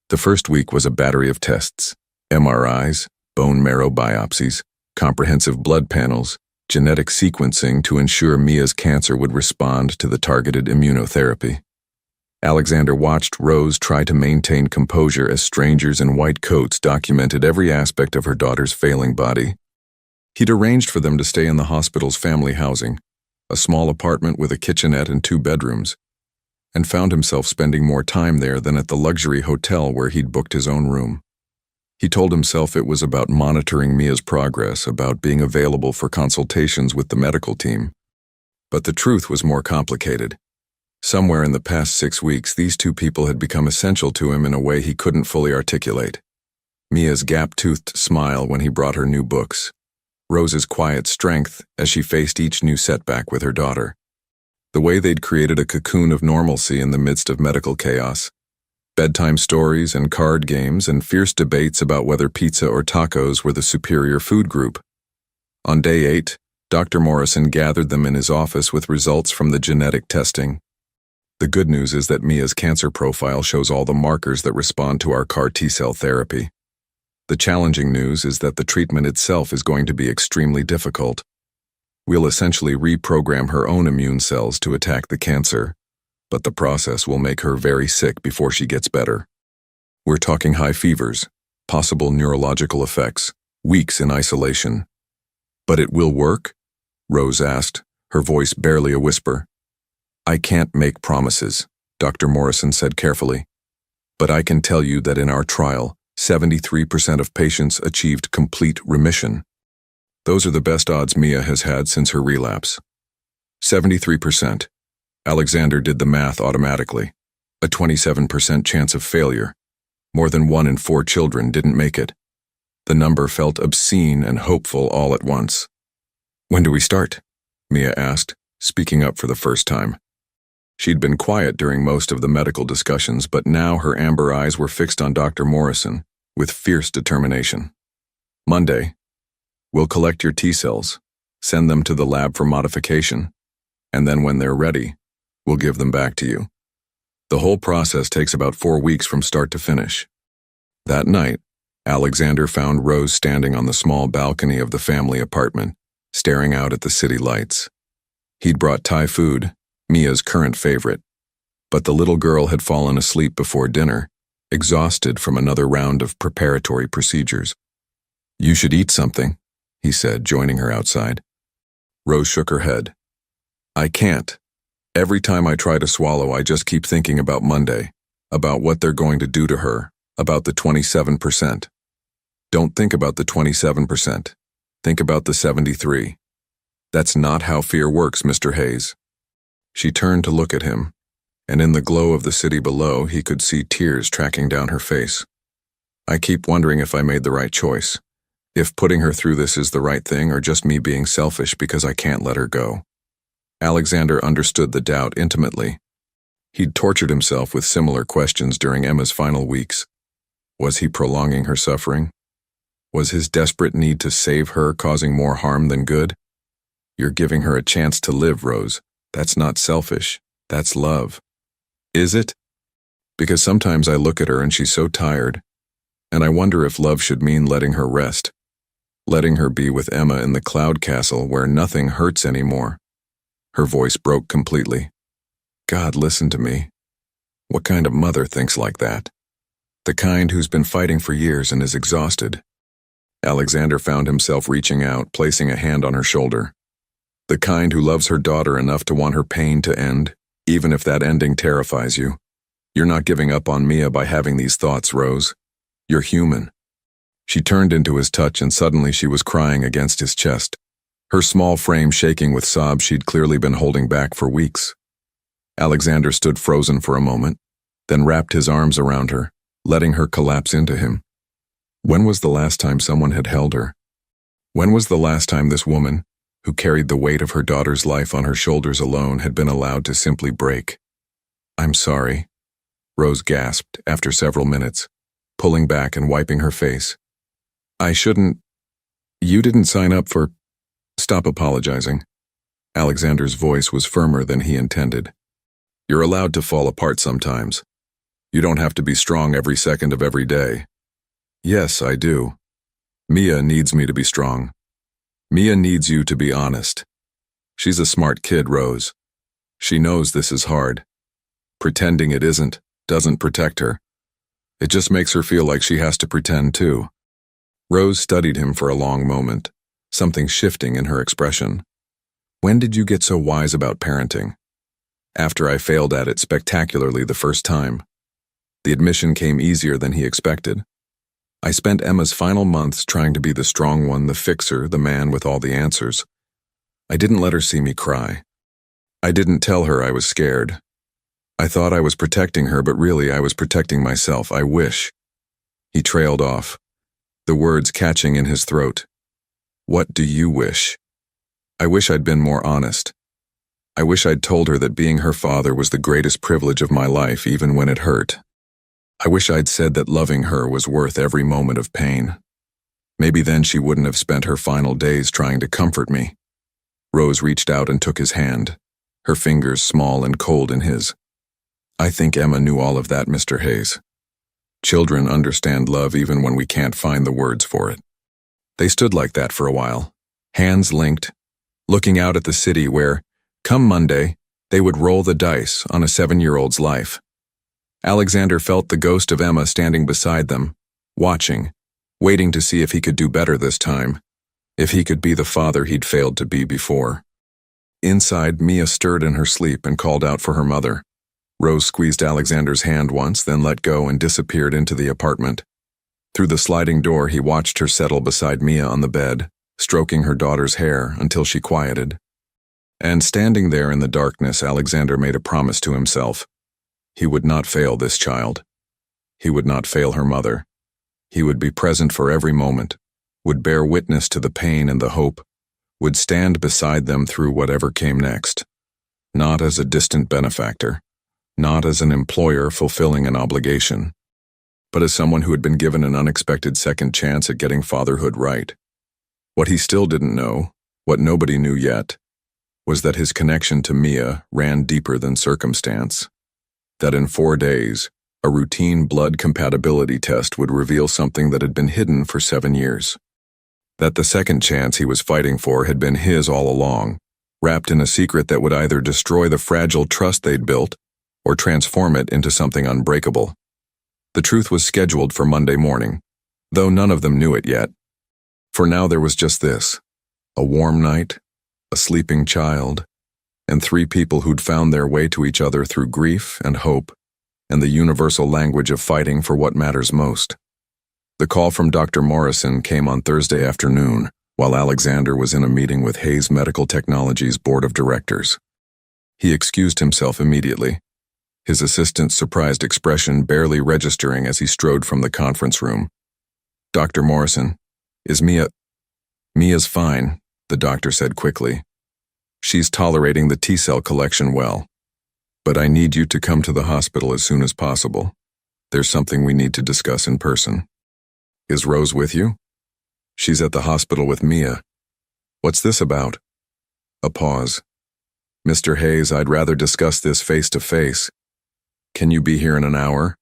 The first week was a battery of tests, MRIs, bone marrow biopsies, comprehensive blood panels, genetic sequencing to ensure Mia's cancer would respond to the targeted immunotherapy. Alexander watched Rose try to maintain composure as strangers in white coats documented every aspect of her daughter's failing body. He'd arranged for them to stay in the hospital's family housing, a small apartment with a kitchenette and 2 bedrooms, and found himself spending more time there than at the luxury hotel where he'd booked his own room. He told himself it was about monitoring Mia's progress, about being available for consultations with the medical team. But the truth was more complicated. Somewhere in the past 6 weeks, these 2 people had become essential to him in a way he couldn't fully articulate. Mia's gap-toothed smile when he brought her new books. Rose's quiet strength as she faced each new setback with her daughter. The way they'd created a cocoon of normalcy in the midst of medical chaos. Bedtime stories and card games and fierce debates about whether pizza or tacos were the superior food group. On day 8, Dr. Morrison gathered them in his office with results from the genetic testing. The good news is that Mia's cancer profile shows all the markers that respond to our CAR T-cell therapy. The challenging news is that the treatment itself is going to be extremely difficult. We'll essentially reprogram her own immune cells to attack the cancer, but the process will make her very sick before she gets better. We're talking high fevers, possible neurological effects, weeks in isolation. But it will work? Rose asked, her voice barely a whisper. I can't make promises, Dr. Morrison said carefully. But I can tell you that in our trial, 73% of patients achieved complete remission. Those are the best odds Mia has had since her relapse. 73%. Alexander did the math automatically. A 27% chance of failure. More than 1 in 4 children didn't make it. The number felt obscene and hopeful all at once. When do we start? Mia asked, speaking up for the first time. She'd been quiet during most of the medical discussions, but now her amber eyes were fixed on Dr. Morrison with fierce determination. Monday. We'll collect your T cells, send them to the lab for modification, and then when they're ready, we'll give them back to you. The whole process takes about 4 weeks from start to finish. That night, Alexander found Rose standing on the small balcony of the family apartment, staring out at the city lights. He'd brought Thai food, Mia's current favorite, but the little girl had fallen asleep before dinner, exhausted from another round of preparatory procedures. You should eat something, he said, joining her outside. Rose shook her head. I can't. Every time I try to swallow, I just keep thinking about Monday, about what they're going to do to her, about the 27%. Don't think about the 27%. Think about the 73. That's not how fear works, Mr. Hayes. She turned to look at him, and in the glow of the city below, he could see tears tracking down her face. I keep wondering if I made the right choice, if putting her through this is the right thing or just me being selfish because I can't let her go. Alexander understood the doubt intimately. He'd tortured himself with similar questions during Emma's final weeks. Was he prolonging her suffering? Was his desperate need to save her causing more harm than good? You're giving her a chance to live, Rose. That's not selfish. That's love. Is it? Because sometimes I look at her and she's so tired, and I wonder if love should mean letting her rest, letting her be with Emma in the cloud castle where nothing hurts anymore. Her voice broke completely. God, listen to me. What kind of mother thinks like that? The kind who's been fighting for years and is exhausted. Alexander found himself reaching out, placing a hand on her shoulder. The kind who loves her daughter enough to want her pain to end, even if that ending terrifies you. You're not giving up on Mia by having these thoughts, Rose. You're human. She turned into his touch and suddenly she was crying against his chest, her small frame shaking with sobs she'd clearly been holding back for weeks. Alexander stood frozen for a moment, then wrapped his arms around her, letting her collapse into him. When was the last time someone had held her? When was the last time this woman, who carried the weight of her daughter's life on her shoulders alone, had been allowed to simply break? I'm sorry, Rose gasped after several minutes, pulling back and wiping her face. I shouldn't. You didn't sign up for. Stop apologizing. Alexander's voice was firmer than he intended. You're allowed to fall apart sometimes. You don't have to be strong every second of every day. Yes, I do. Mia needs me to be strong. Mia needs you to be honest. She's a smart kid, Rose. She knows this is hard. Pretending it isn't doesn't protect her. It just makes her feel like she has to pretend too. Rose studied him for a long moment, something shifting in her expression. When did you get so wise about parenting? After I failed at it spectacularly the first time. The admission came easier than he expected. I spent Emma's final months trying to be the strong one, the fixer, the man with all the answers. I didn't let her see me cry. I didn't tell her I was scared. I thought I was protecting her, but really I was protecting myself. I wish. He trailed off, the words catching in his throat. What do you wish? I wish I'd been more honest. I wish I'd told her that being her father was the greatest privilege of my life, even when it hurt. I wish I'd said that loving her was worth every moment of pain. Maybe then she wouldn't have spent her final days trying to comfort me. Rose reached out and took his hand, her fingers small and cold in his. I think Emma knew all of that, Mr. Hayes. Children understand love even when we can't find the words for it. They stood like that for a while, hands linked, looking out at the city where, come Monday, they would roll the dice on a 7-year-old's life. Alexander felt the ghost of Emma standing beside them, watching, waiting to see if he could do better this time, if he could be the father he'd failed to be before. Inside, Mia stirred in her sleep and called out for her mother. Rose squeezed Alexander's hand once, then let go and disappeared into the apartment. Through the sliding door, he watched her settle beside Mia on the bed, stroking her daughter's hair until she quieted. And standing there in the darkness, Alexander made a promise to himself. He would not fail this child. He would not fail her mother. He would be present for every moment, would bear witness to the pain and the hope, would stand beside them through whatever came next. Not as a distant benefactor, not as an employer fulfilling an obligation, but as someone who had been given an unexpected second chance at getting fatherhood right. What he still didn't know, what nobody knew yet, was that his connection to Mia ran deeper than circumstance. That in 4 days, a routine blood compatibility test would reveal something that had been hidden for 7 years. That the second chance he was fighting for had been his all along, wrapped in a secret that would either destroy the fragile trust they'd built or transform it into something unbreakable. The truth was scheduled for Monday morning, though none of them knew it yet. For now there was just this: a warm night, a sleeping child, and 3 people who'd found their way to each other through grief and hope and the universal language of fighting for what matters most. The call from Dr. Morrison came on Thursday afternoon, while Alexander was in a meeting with Hayes Medical Technologies Board of Directors. He excused himself immediately, his assistant's surprised expression barely registering as he strode from the conference room. "Dr. Morrison, is Mia—" "Mia's fine," the doctor said quickly. "She's tolerating the T-cell collection well. But I need you to come to the hospital as soon as possible. There's something we need to discuss in person." "Is Rose with you?" "She's at the hospital with Mia." "What's this about?" A pause. "Mr. Hayes, I'd rather discuss this face to face. Can you be here in an hour?"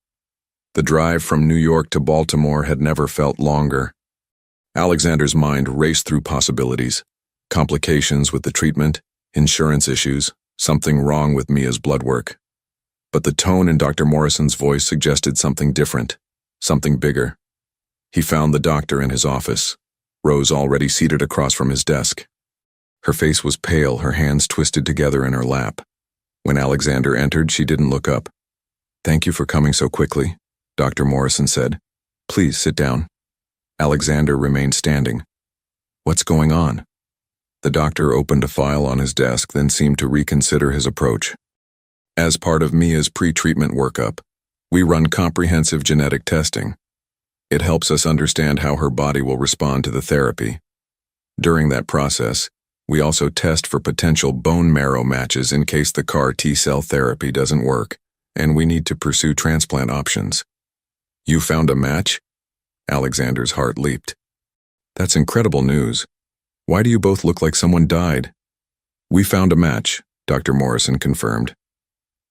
The drive from New York to Baltimore had never felt longer. Alexander's mind raced through possibilities: complications with the treatment, insurance issues, something wrong with Mia's blood work. But the tone in Dr. Morrison's voice suggested something different, something bigger. He found the doctor in his office, Rose already seated across from his desk. Her face was pale, her hands twisted together in her lap. When Alexander entered, she didn't look up. "Thank you for coming so quickly," Dr. Morrison said. "Please sit down." Alexander remained standing. "What's going on?" The doctor opened a file on his desk, then seemed to reconsider his approach. "As part of Mia's pre-treatment workup, we run comprehensive genetic testing. It helps us understand how her body will respond to the therapy. During that process, we also test for potential bone marrow matches in case the CAR T-cell therapy doesn't work, and we need to pursue transplant options." "You found a match?" Alexander's heart leaped. "That's incredible news. Why do you both look like someone died?" "We found a match," Dr. Morrison confirmed.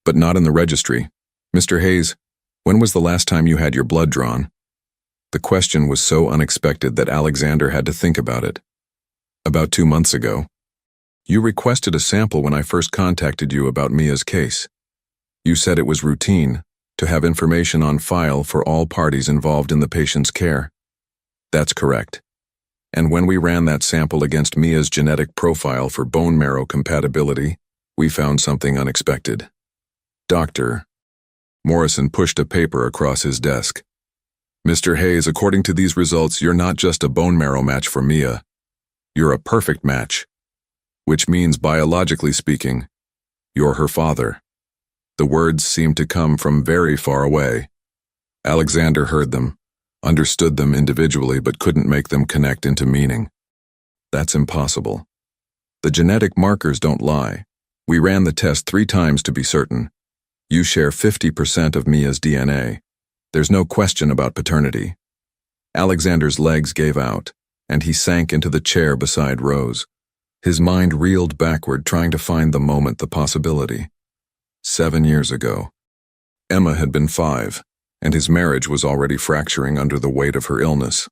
"But not in the registry. Mr. Hayes, when was the last time you had your blood drawn?" The question was so unexpected that Alexander had to think about it. "About 2 months ago. You requested a sample when I first contacted you about Mia's case. You said it was routine to have information on file for all parties involved in the patient's care." "That's correct. And when we ran that sample against Mia's genetic profile for bone marrow compatibility, we found something unexpected." "Doctor," Morrison pushed a paper across his desk. "Mr. Hayes, according to these results, you're not just a bone marrow match for Mia. You're a perfect match. Which means, biologically speaking, you're her father." The words seemed to come from very far away. Alexander heard them, understood them individually, but couldn't make them connect into meaning. "That's impossible. The genetic markers don't lie. We ran the test 3 times to be certain. You share 50% of Mia's DNA. There's no question about paternity." Alexander's legs gave out, and he sank into the chair beside Rose. His mind reeled backward, trying to find the moment, the possibility. 7 years ago. Emma had been 5, and his marriage was already fracturing under the weight of her illness.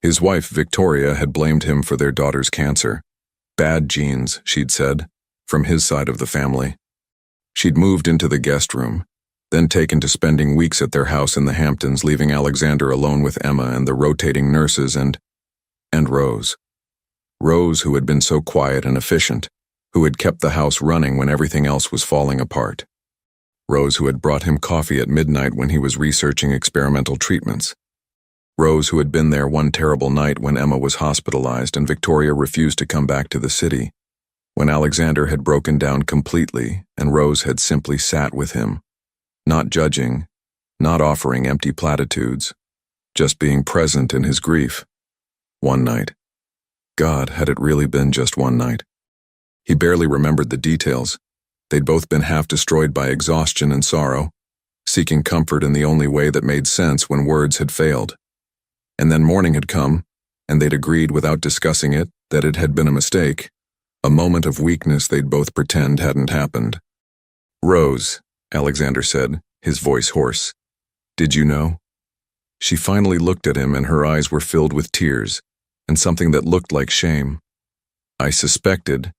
His wife, Victoria, had blamed him for their daughter's cancer. Bad genes, she'd said, from his side of the family. She'd moved into the guest room, then taken to spending weeks at their house in the Hamptons, leaving Alexander alone with Emma and the rotating nurses and Rose. Rose, who had been so quiet and efficient, who had kept the house running when everything else was falling apart. Rose, who had brought him coffee at midnight when he was researching experimental treatments. Rose, who had been there one terrible night when Emma was hospitalized and Victoria refused to come back to the city, when Alexander had broken down completely and Rose had simply sat with him, not judging, not offering empty platitudes, just being present in his grief. One night. God, had it really been just one night? He barely remembered the details. They'd both been half destroyed by exhaustion and sorrow, seeking comfort in the only way that made sense when words had failed. And then morning had come, and they'd agreed without discussing it that it had been a mistake, a moment of weakness they'd both pretend hadn't happened. "Rose," Alexander said, his voice hoarse. "Did you know?" She finally looked at him and her eyes were filled with tears, and something that looked like shame. "I suspected.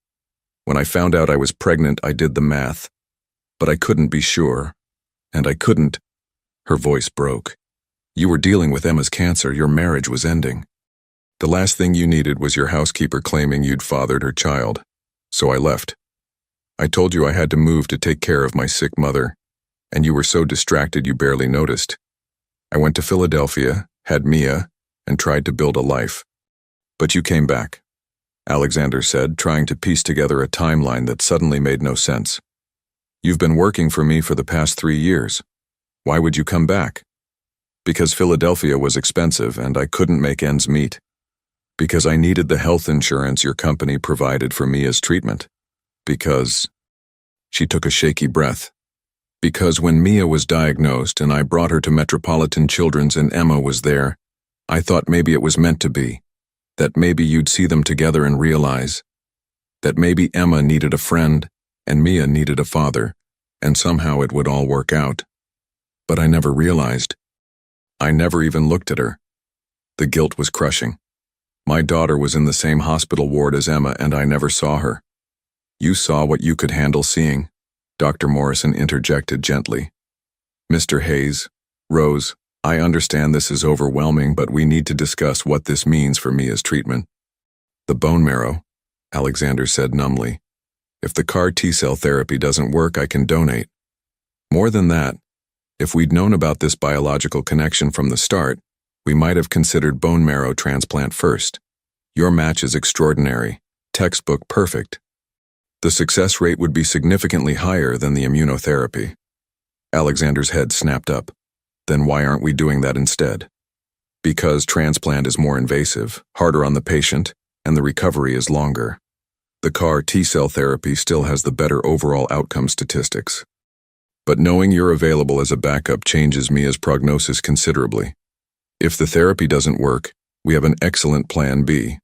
When I found out I was pregnant, I did the math. But I couldn't be sure. And I couldn't." Her voice broke. "You were dealing with Emma's cancer. Your marriage was ending. The last thing you needed was your housekeeper claiming you'd fathered her child. So I left. I told you I had to move to take care of my sick mother, and you were so distracted you barely noticed. I went to Philadelphia, had Mia, and tried to build a life. But you came back," Alexander said, trying to piece together a timeline that suddenly made no sense. "You've been working for me for the past 3 years. Why would you come back?" "Because Philadelphia was expensive and I couldn't make ends meet. Because I needed the health insurance your company provided for Mia's treatment. Because..." She took a shaky breath. "Because when Mia was diagnosed and I brought her to Metropolitan Children's and Emma was there, I thought maybe it was meant to be. That maybe you'd see them together and realize. That maybe Emma needed a friend and Mia needed a father, and somehow it would all work out. But I never realized. I never even looked at her." The guilt was crushing. "My daughter was in the same hospital ward as Emma and I never saw her." "You saw what you could handle seeing," Dr. Morrison interjected gently. "Mr. Hayes, Rose, I understand this is overwhelming, but we need to discuss what this means for Mia's treatment." "The bone marrow," Alexander said numbly. "If the CAR T-cell therapy doesn't work, I can donate. More than that, if we'd known about this biological connection from the start, we might have considered bone marrow transplant first. Your match is extraordinary, textbook perfect. The success rate would be significantly higher than the immunotherapy." Alexander's head snapped up. "Then why aren't we doing that instead?" "Because transplant is more invasive, harder on the patient, and the recovery is longer. The CAR T-cell therapy still has the better overall outcome statistics. But knowing you're available as a backup changes Mia's prognosis considerably. If the therapy doesn't work, we have an excellent plan B."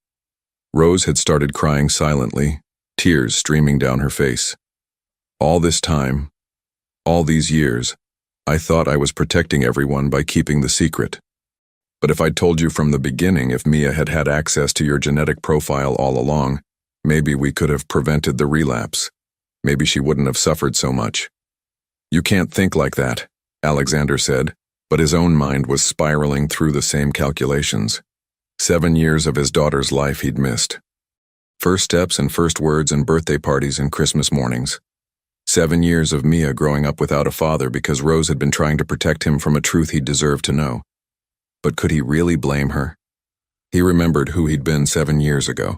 Rose had started crying silently, tears streaming down her face. "All this time, all these years, I thought I was protecting everyone by keeping the secret. But if I'd told you from the beginning, if Mia had had access to your genetic profile all along, maybe we could have prevented the relapse. Maybe she wouldn't have suffered so much." "You can't think like that," Alexander said, but his own mind was spiraling through the same calculations. 7 years of his daughter's life he'd missed. First steps and first words and birthday parties and Christmas mornings. 7 years of Mia growing up without a father because Rose had been trying to protect him from a truth he deserved to know. But could he really blame her? He remembered who he'd been 7 years ago,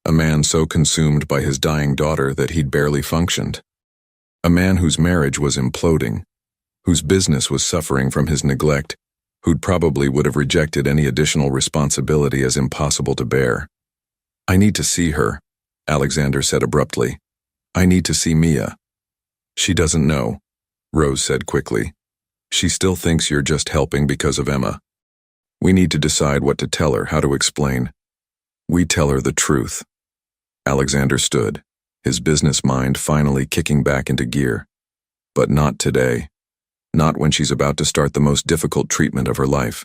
a man so consumed by his dying daughter that he'd barely functioned. A man whose marriage was imploding, whose business was suffering from his neglect, who'd probably would have rejected any additional responsibility as impossible to bear. "I need to see her," Alexander said abruptly. "I need to see Mia." "She doesn't know," Rose said quickly. "She still thinks you're just helping because of Emma. We need to decide what to tell her, how to explain. We tell her the truth." Alexander stood, his business mind finally kicking back into gear. "But not today. Not when she's about to start the most difficult treatment of her life.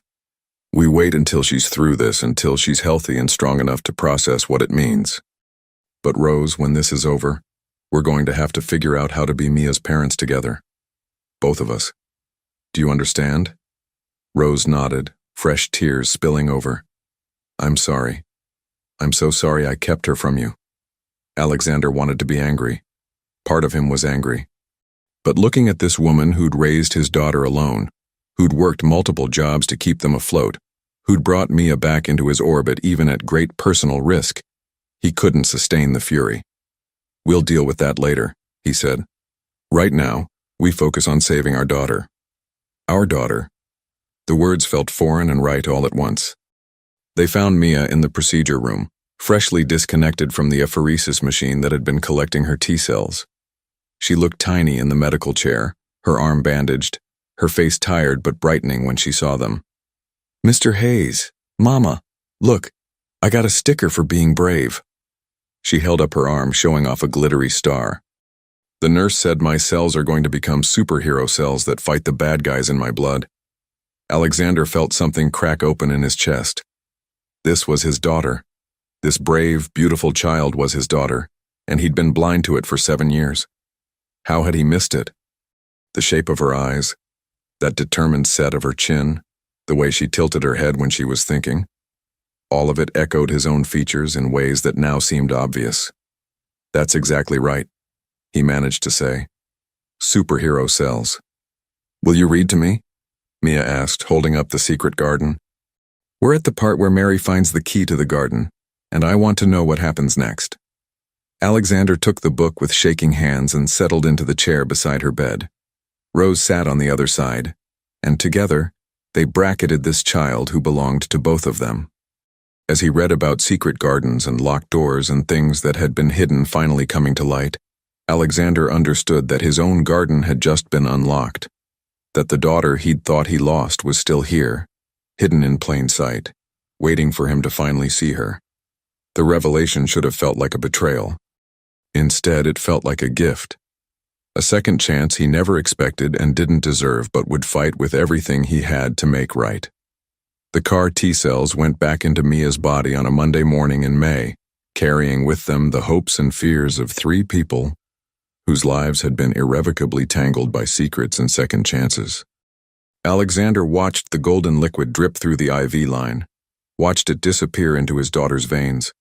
We wait until she's through this, until she's healthy and strong enough to process what it means. But Rose, when this is over, we're going to have to figure out how to be Mia's parents together. Both of us. Do you understand?" Rose nodded, fresh tears spilling over. "I'm sorry. I'm so sorry I kept her from you." Alexander wanted to be angry. Part of him was angry. But looking at this woman who'd raised his daughter alone, who'd worked multiple jobs to keep them afloat, who'd brought Mia back into his orbit even at great personal risk, he couldn't sustain the fury. "We'll deal with that later," he said. "Right now, we focus on saving our daughter." Our daughter. The words felt foreign and right all at once. They found Mia in the procedure room, freshly disconnected from the apheresis machine that had been collecting her T-cells. She looked tiny in the medical chair, her arm bandaged, her face tired but brightening when she saw them. "Mr. Hayes, Mama, look, I got a sticker for being brave." She held up her arm, showing off a glittery star. "The nurse said my cells are going to become superhero cells that fight the bad guys in my blood." Alexander felt something crack open in his chest. This was his daughter. This brave, beautiful child was his daughter, and he'd been blind to it for 7 years. How had he missed it? The shape of her eyes, that determined set of her chin, the way she tilted her head when she was thinking. All of it echoed his own features in ways that now seemed obvious. "That's exactly right," he managed to say. "Superhero cells." "Will you read to me?" Mia asked, holding up the secret garden. "We're at the part where Mary finds the key to the garden, and I want to know what happens next." Alexander took the book with shaking hands and settled into the chair beside her bed. Rose sat on the other side, and together, they bracketed this child who belonged to both of them. As he read about secret gardens and locked doors and things that had been hidden finally coming to light, Alexander understood that his own garden had just been unlocked, that the daughter he'd thought he lost was still here, hidden in plain sight, waiting for him to finally see her. The revelation should have felt like a betrayal. Instead, it felt like a gift. A second chance he never expected and didn't deserve but would fight with everything he had to make right. The CAR T-cells went back into Mia's body on a Monday morning in May, carrying with them the hopes and fears of 3 people whose lives had been irrevocably tangled by secrets and second chances. Alexander watched the golden liquid drip through the IV line, watched it disappear into his daughter's veins,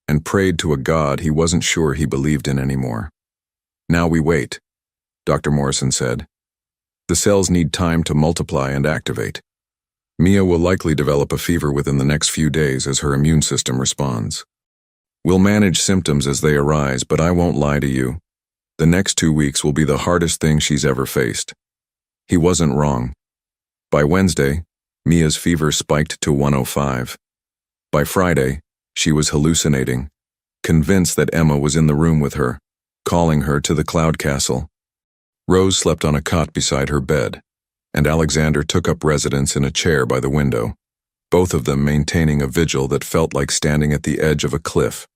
and prayed to a God he wasn't sure he believed in anymore. "Now we wait," Dr. Morrison said. "The cells need time to multiply and activate. Mia will likely develop a fever within the next few days as her immune system responds. We'll manage symptoms as they arise, but I won't lie to you. The next 2 weeks will be the hardest thing she's ever faced." He wasn't wrong. By Wednesday, Mia's fever spiked to 105. By Friday, she was hallucinating, convinced that Emma was in the room with her, calling her to the cloud castle. Rose slept on a cot beside her bed, and Alexander took up residence in a chair by the window, both of them maintaining a vigil that felt like standing at the edge of a cliff,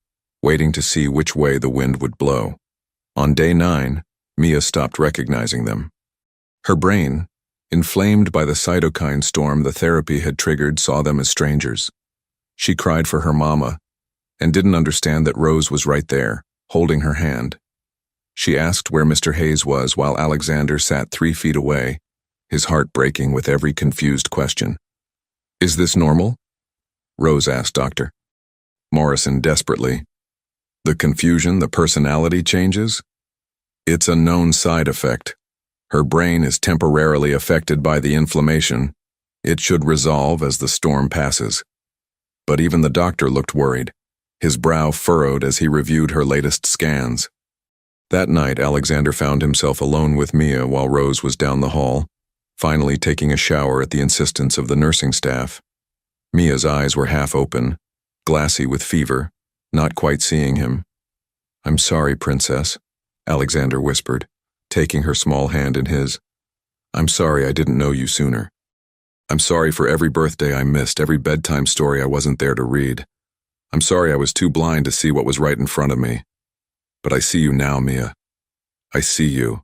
waiting to see which way the wind would blow. On day 9, Mia stopped recognizing them. Her brain, inflamed by the cytokine storm the therapy had triggered, saw them as strangers. She cried for her mama, and didn't understand that Rose was right there, holding her hand. She asked where Mr. Hayes was while Alexander sat 3 feet away, his heart breaking with every confused question. "Is this normal?" Rose asked Dr. Morrison desperately. "The confusion, the personality changes? It's a known side effect. Her brain is temporarily affected by the inflammation. It should resolve as the storm passes." But even the doctor looked worried, his brow furrowed as he reviewed her latest scans. That night, Alexander found himself alone with Mia while Rose was down the hall, finally taking a shower at the insistence of the nursing staff. Mia's eyes were half open, glassy with fever, not quite seeing him. "I'm sorry, Princess," Alexander whispered, taking her small hand in his. "I'm sorry I didn't know you sooner. I'm sorry for every birthday I missed, every bedtime story I wasn't there to read. I'm sorry I was too blind to see what was right in front of me. But I see you now, Mia. I see you,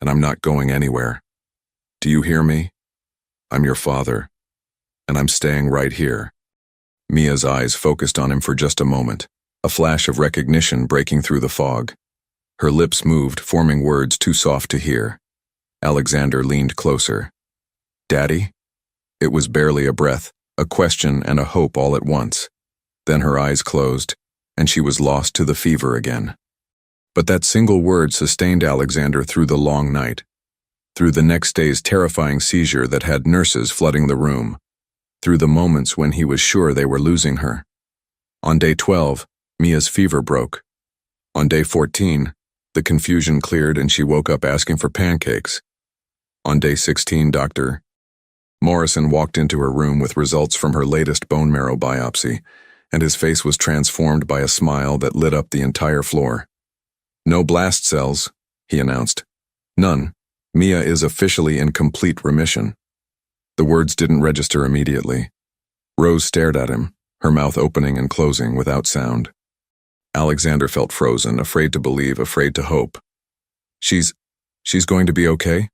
and I'm not going anywhere. Do you hear me? I'm your father, and I'm staying right here." Mia's eyes focused on him for just a moment, a flash of recognition breaking through the fog. Her lips moved, forming words too soft to hear. Alexander leaned closer. "Daddy?" It was barely a breath, a question and a hope all at once. Then her eyes closed, and she was lost to the fever again. But that single word sustained Alexander through the long night, through the next day's terrifying seizure that had nurses flooding the room, through the moments when he was sure they were losing her. On day 12, Mia's fever broke. On day 14, the confusion cleared and she woke up asking for pancakes. On day 16, Dr. Morrison walked into her room with results from her latest bone marrow biopsy, and his face was transformed by a smile that lit up the entire floor. "No blast cells," he announced. "None. Mia is officially in complete remission." The words didn't register immediately. Rose stared at him, her mouth opening and closing without sound. Alexander felt frozen, afraid to believe, afraid to hope. She's going to be okay?"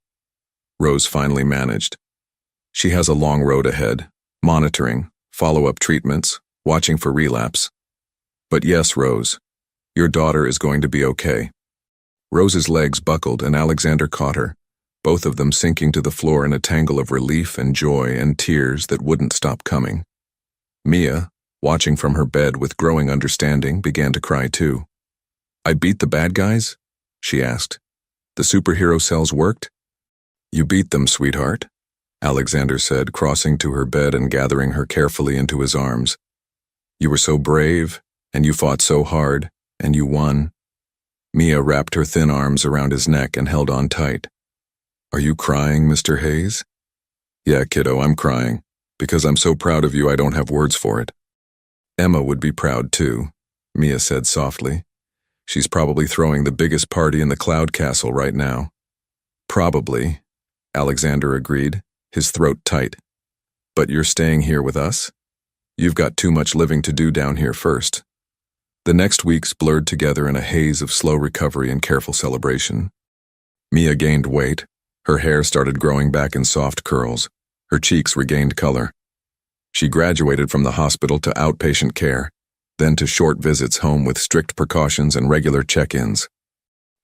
Rose finally managed. "She has a long road ahead, monitoring, follow-up treatments, watching for relapse. But yes, Rose, your daughter is going to be okay." Rose's legs buckled and Alexander caught her, both of them sinking to the floor in a tangle of relief and joy and tears that wouldn't stop coming. Mia, watching from her bed with growing understanding, began to cry too. "I beat the bad guys?" she asked. "The superhero cells worked?" "You beat them, sweetheart," Alexander said, crossing to her bed and gathering her carefully into his arms. "You were so brave, and you fought so hard, and you won." Mia wrapped her thin arms around his neck and held on tight. "Are you crying, Mr. Hayes?" "Yeah, kiddo, I'm crying, because I'm so proud of you I don't have words for it." "Emma would be proud too," Mia said softly. "She's probably throwing the biggest party in the Cloud Castle right now." "Probably," Alexander agreed, his throat tight. "But you're staying here with us? You've got too much living to do down here first." The next weeks blurred together in a haze of slow recovery and careful celebration. Mia gained weight. Her hair started growing back in soft curls. Her cheeks regained color. She graduated from the hospital to outpatient care, then to short visits home with strict precautions and regular check-ins.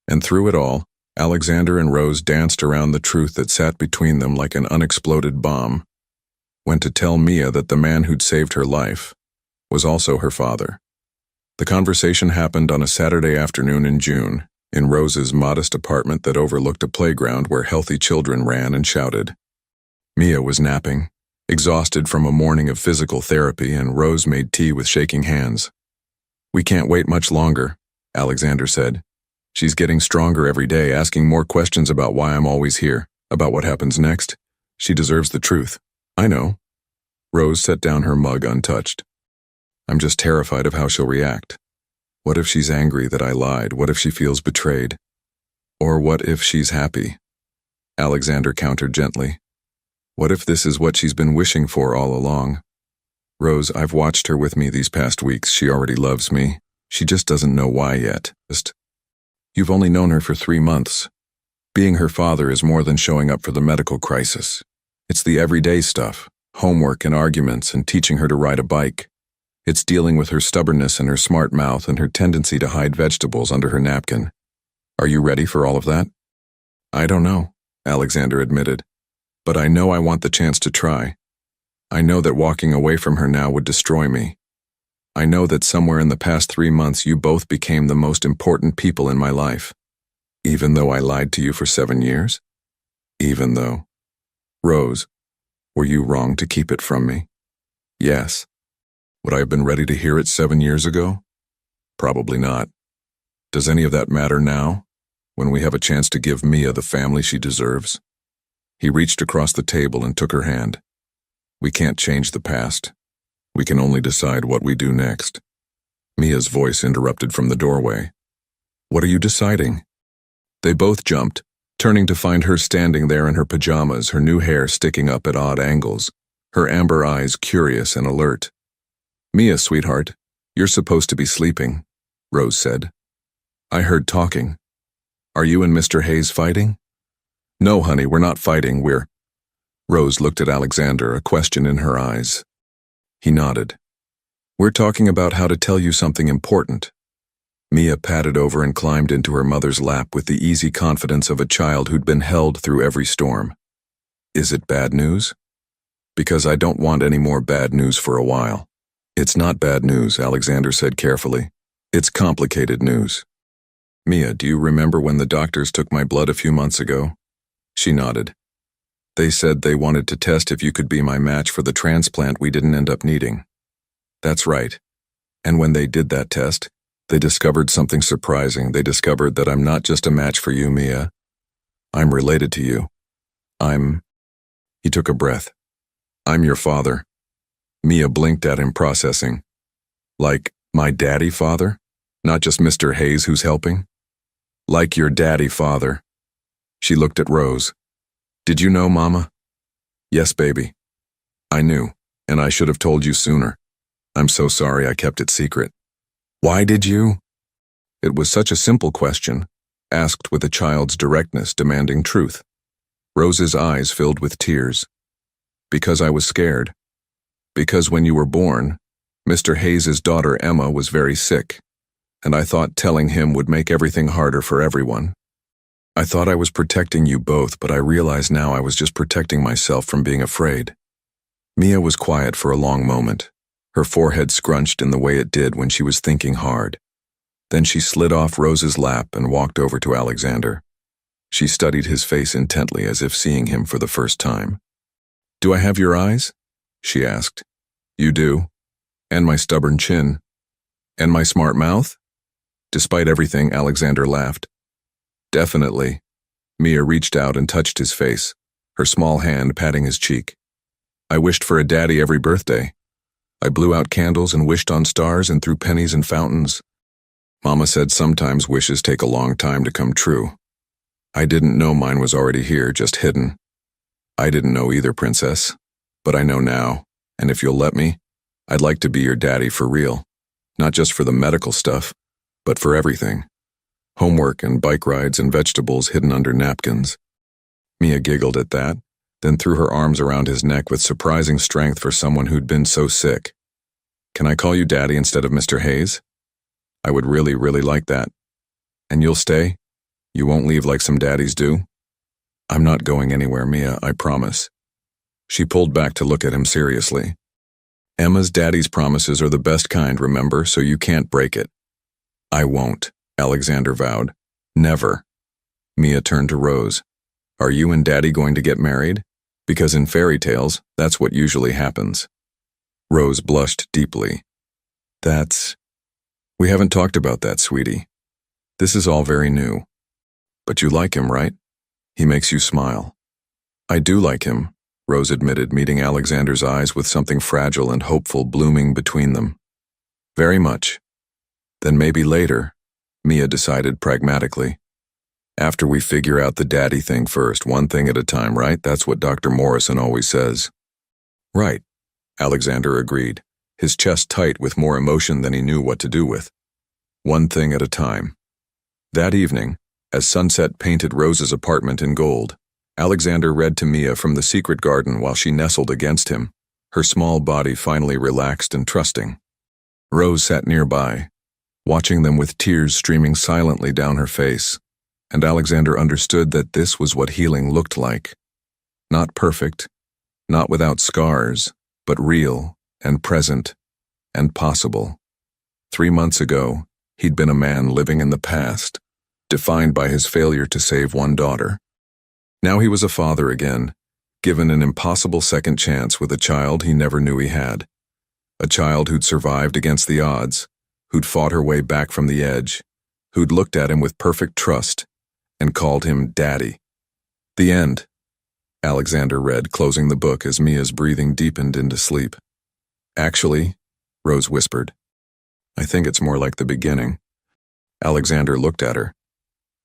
And through it all, Alexander and Rose danced around the truth that sat between them like an unexploded bomb. When to tell Mia that the man who'd saved her life was also her father. The conversation happened on a Saturday afternoon in June, in Rose's modest apartment that overlooked a playground where healthy children ran and shouted. Mia was napping, exhausted from a morning of physical therapy, and Rose made tea with shaking hands. "We can't wait much longer," Alexander said. "She's getting stronger every day, asking more questions about why I'm always here, about what happens next. She deserves the truth." "I know." Rose set down her mug untouched. "I'm just terrified of how she'll react. What if she's angry that I lied? What if she feels betrayed? Or what if she's happy?" Alexander countered gently. "What if this is what she's been wishing for all along? Rose, I've watched her with me these past weeks. She already loves me. She just doesn't know why yet. You've only known her for 3 months. Being her father is more than showing up for the medical crisis. It's the everyday stuff, homework and arguments and teaching her to ride a bike. It's dealing with her stubbornness and her smart mouth and her tendency to hide vegetables under her napkin. Are you ready for all of that?" "I don't know," Alexander admitted. "But I know I want the chance to try. I know that walking away from her now would destroy me. I know that somewhere in the past 3 months you both became the most important people in my life. Even though I lied to you for 7 years? Even though. Rose, were you wrong to keep it from me? Yes. Would I have been ready to hear it 7 years ago? Probably not. Does any of that matter now, when we have a chance to give Mia the family she deserves?" He reached across the table and took her hand. "We can't change the past. We can only decide what we do next." Mia's voice interrupted from the doorway. "What are you deciding?" They both jumped, turning to find her standing there in her pajamas, her new hair sticking up at odd angles, her amber eyes curious and alert. "Mia, sweetheart, you're supposed to be sleeping," Rose said. "I heard talking. Are you and Mr. Hayes fighting?" "No, honey, we're not fighting, we're—" Rose looked at Alexander, a question in her eyes. He nodded. "We're talking about how to tell you something important." Mia padded over and climbed into her mother's lap with the easy confidence of a child who'd been held through every storm. "Is it bad news?" "Because I don't want any more bad news for a while." "It's not bad news," Alexander said carefully. "It's complicated news." Mia, do you remember when the doctors took my blood a few months ago? She nodded. They said they wanted to test if you could be my match for the transplant we didn't end up needing. That's right. And when they did that test, they discovered something surprising. They discovered that I'm not just a match for you, Mia. I'm related to you. He took a breath. I'm your father. Mia blinked at him, processing. Like, my daddy father? Not just Mr. Hayes who's helping? Like your daddy father. She looked at Rose. Did you know, Mama? Yes, baby. I knew, and I should have told you sooner. I'm so sorry I kept it secret. Why did you? It was such a simple question, asked with a child's directness demanding truth. Rose's eyes filled with tears. Because I was scared. Because when you were born, Mr. Hayes's daughter Emma was very sick, and I thought telling him would make everything harder for everyone. I thought I was protecting you both, but I realize now I was just protecting myself from being afraid. Mia was quiet for a long moment, her forehead scrunched in the way it did when she was thinking hard. Then she slid off Rose's lap and walked over to Alexander. She studied his face intently as if seeing him for the first time. Do I have your eyes? She asked. You do. And my stubborn chin. And my smart mouth? Despite everything, Alexander laughed. Definitely. Mia reached out and touched his face, her small hand patting his cheek. I wished for a daddy every birthday. I blew out candles and wished on stars and threw pennies in fountains. Mama said sometimes wishes take a long time to come true. I didn't know mine was already here, just hidden. I didn't know either, princess. But I know now, and if you'll let me, I'd like to be your daddy for real. Not just for the medical stuff, but for everything. Homework and bike rides and vegetables hidden under napkins. Mia giggled at that, then threw her arms around his neck with surprising strength for someone who'd been so sick. Can I call you Daddy instead of Mr. Hayes? I would really, really like that. And you'll stay? You won't leave like some daddies do? I'm not going anywhere, Mia, I promise. She pulled back to look at him seriously. Emma's daddy's promises are the best kind, remember, so you can't break it. I won't, Alexander vowed. Never. Mia turned to Rose. Are you and Daddy going to get married? Because in fairy tales, that's what usually happens. Rose blushed deeply. We haven't talked about that, sweetie. This is all very new. But you like him, right? He makes you smile. I do like him, Rose admitted, meeting Alexander's eyes with something fragile and hopeful blooming between them. Very much. Then maybe later, Mia decided pragmatically. After we figure out the daddy thing first, one thing at a time, right? That's what Dr. Morrison always says. Right, Alexander agreed, his chest tight with more emotion than he knew what to do with. One thing at a time. That evening, as sunset painted Rose's apartment in gold, Alexander read to Mia from the secret garden while she nestled against him, her small body finally relaxed and trusting. Rose sat nearby, watching them with tears streaming silently down her face, and Alexander understood that this was what healing looked like. Not perfect, not without scars, but real and present and possible. 3 months ago, he'd been a man living in the past, defined by his failure to save one daughter. Now he was a father again, given an impossible second chance with a child he never knew he had. A child who'd survived against the odds, who'd fought her way back from the edge, who'd looked at him with perfect trust and called him Daddy. The end, Alexander read, closing the book as Mia's breathing deepened into sleep. Actually, Rose whispered, I think it's more like the beginning. Alexander looked at her.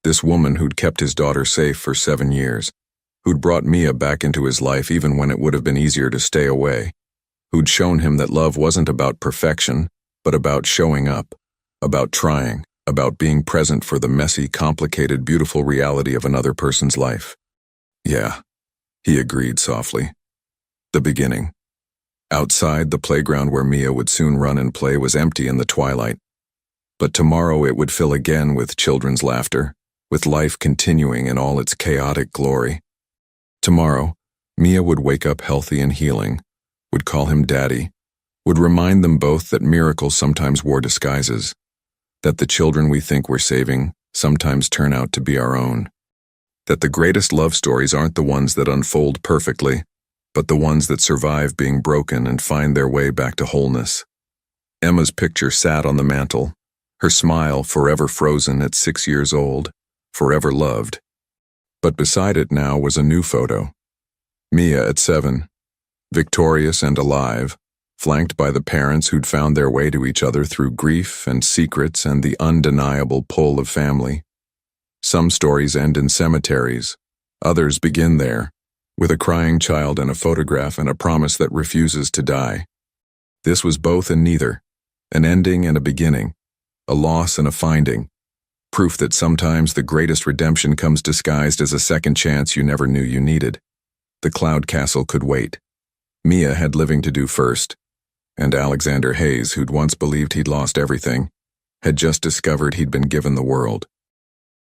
This woman who'd kept his daughter safe for 7 years, who'd brought Mia back into his life even when it would have been easier to stay away, who'd shown him that love wasn't about perfection, but about showing up, about trying, about being present for the messy, complicated, beautiful reality of another person's life. Yeah, he agreed softly. The beginning. Outside, the playground where Mia would soon run and play was empty in the twilight. But tomorrow it would fill again with children's laughter, with life continuing in all its chaotic glory. Tomorrow, Mia would wake up healthy and healing, would call him Daddy, would remind them both that miracles sometimes wore disguises, that the children we think we're saving sometimes turn out to be our own. That the greatest love stories aren't the ones that unfold perfectly, but the ones that survive being broken and find their way back to wholeness. Emma's picture sat on the mantel, her smile forever frozen at 6 years old, forever loved. But beside it now was a new photo. Mia at 7, victorious and alive, flanked by the parents who'd found their way to each other through grief and secrets and the undeniable pull of family. Some stories end in cemeteries, others begin there, with a crying child and a photograph and a promise that refuses to die. This was both and neither, an ending and a beginning, a loss and a finding, proof that sometimes the greatest redemption comes disguised as a second chance you never knew you needed. The cloud castle could wait. Mia had living to do first, and Alexander Hayes, who'd once believed he'd lost everything, had just discovered he'd been given the world.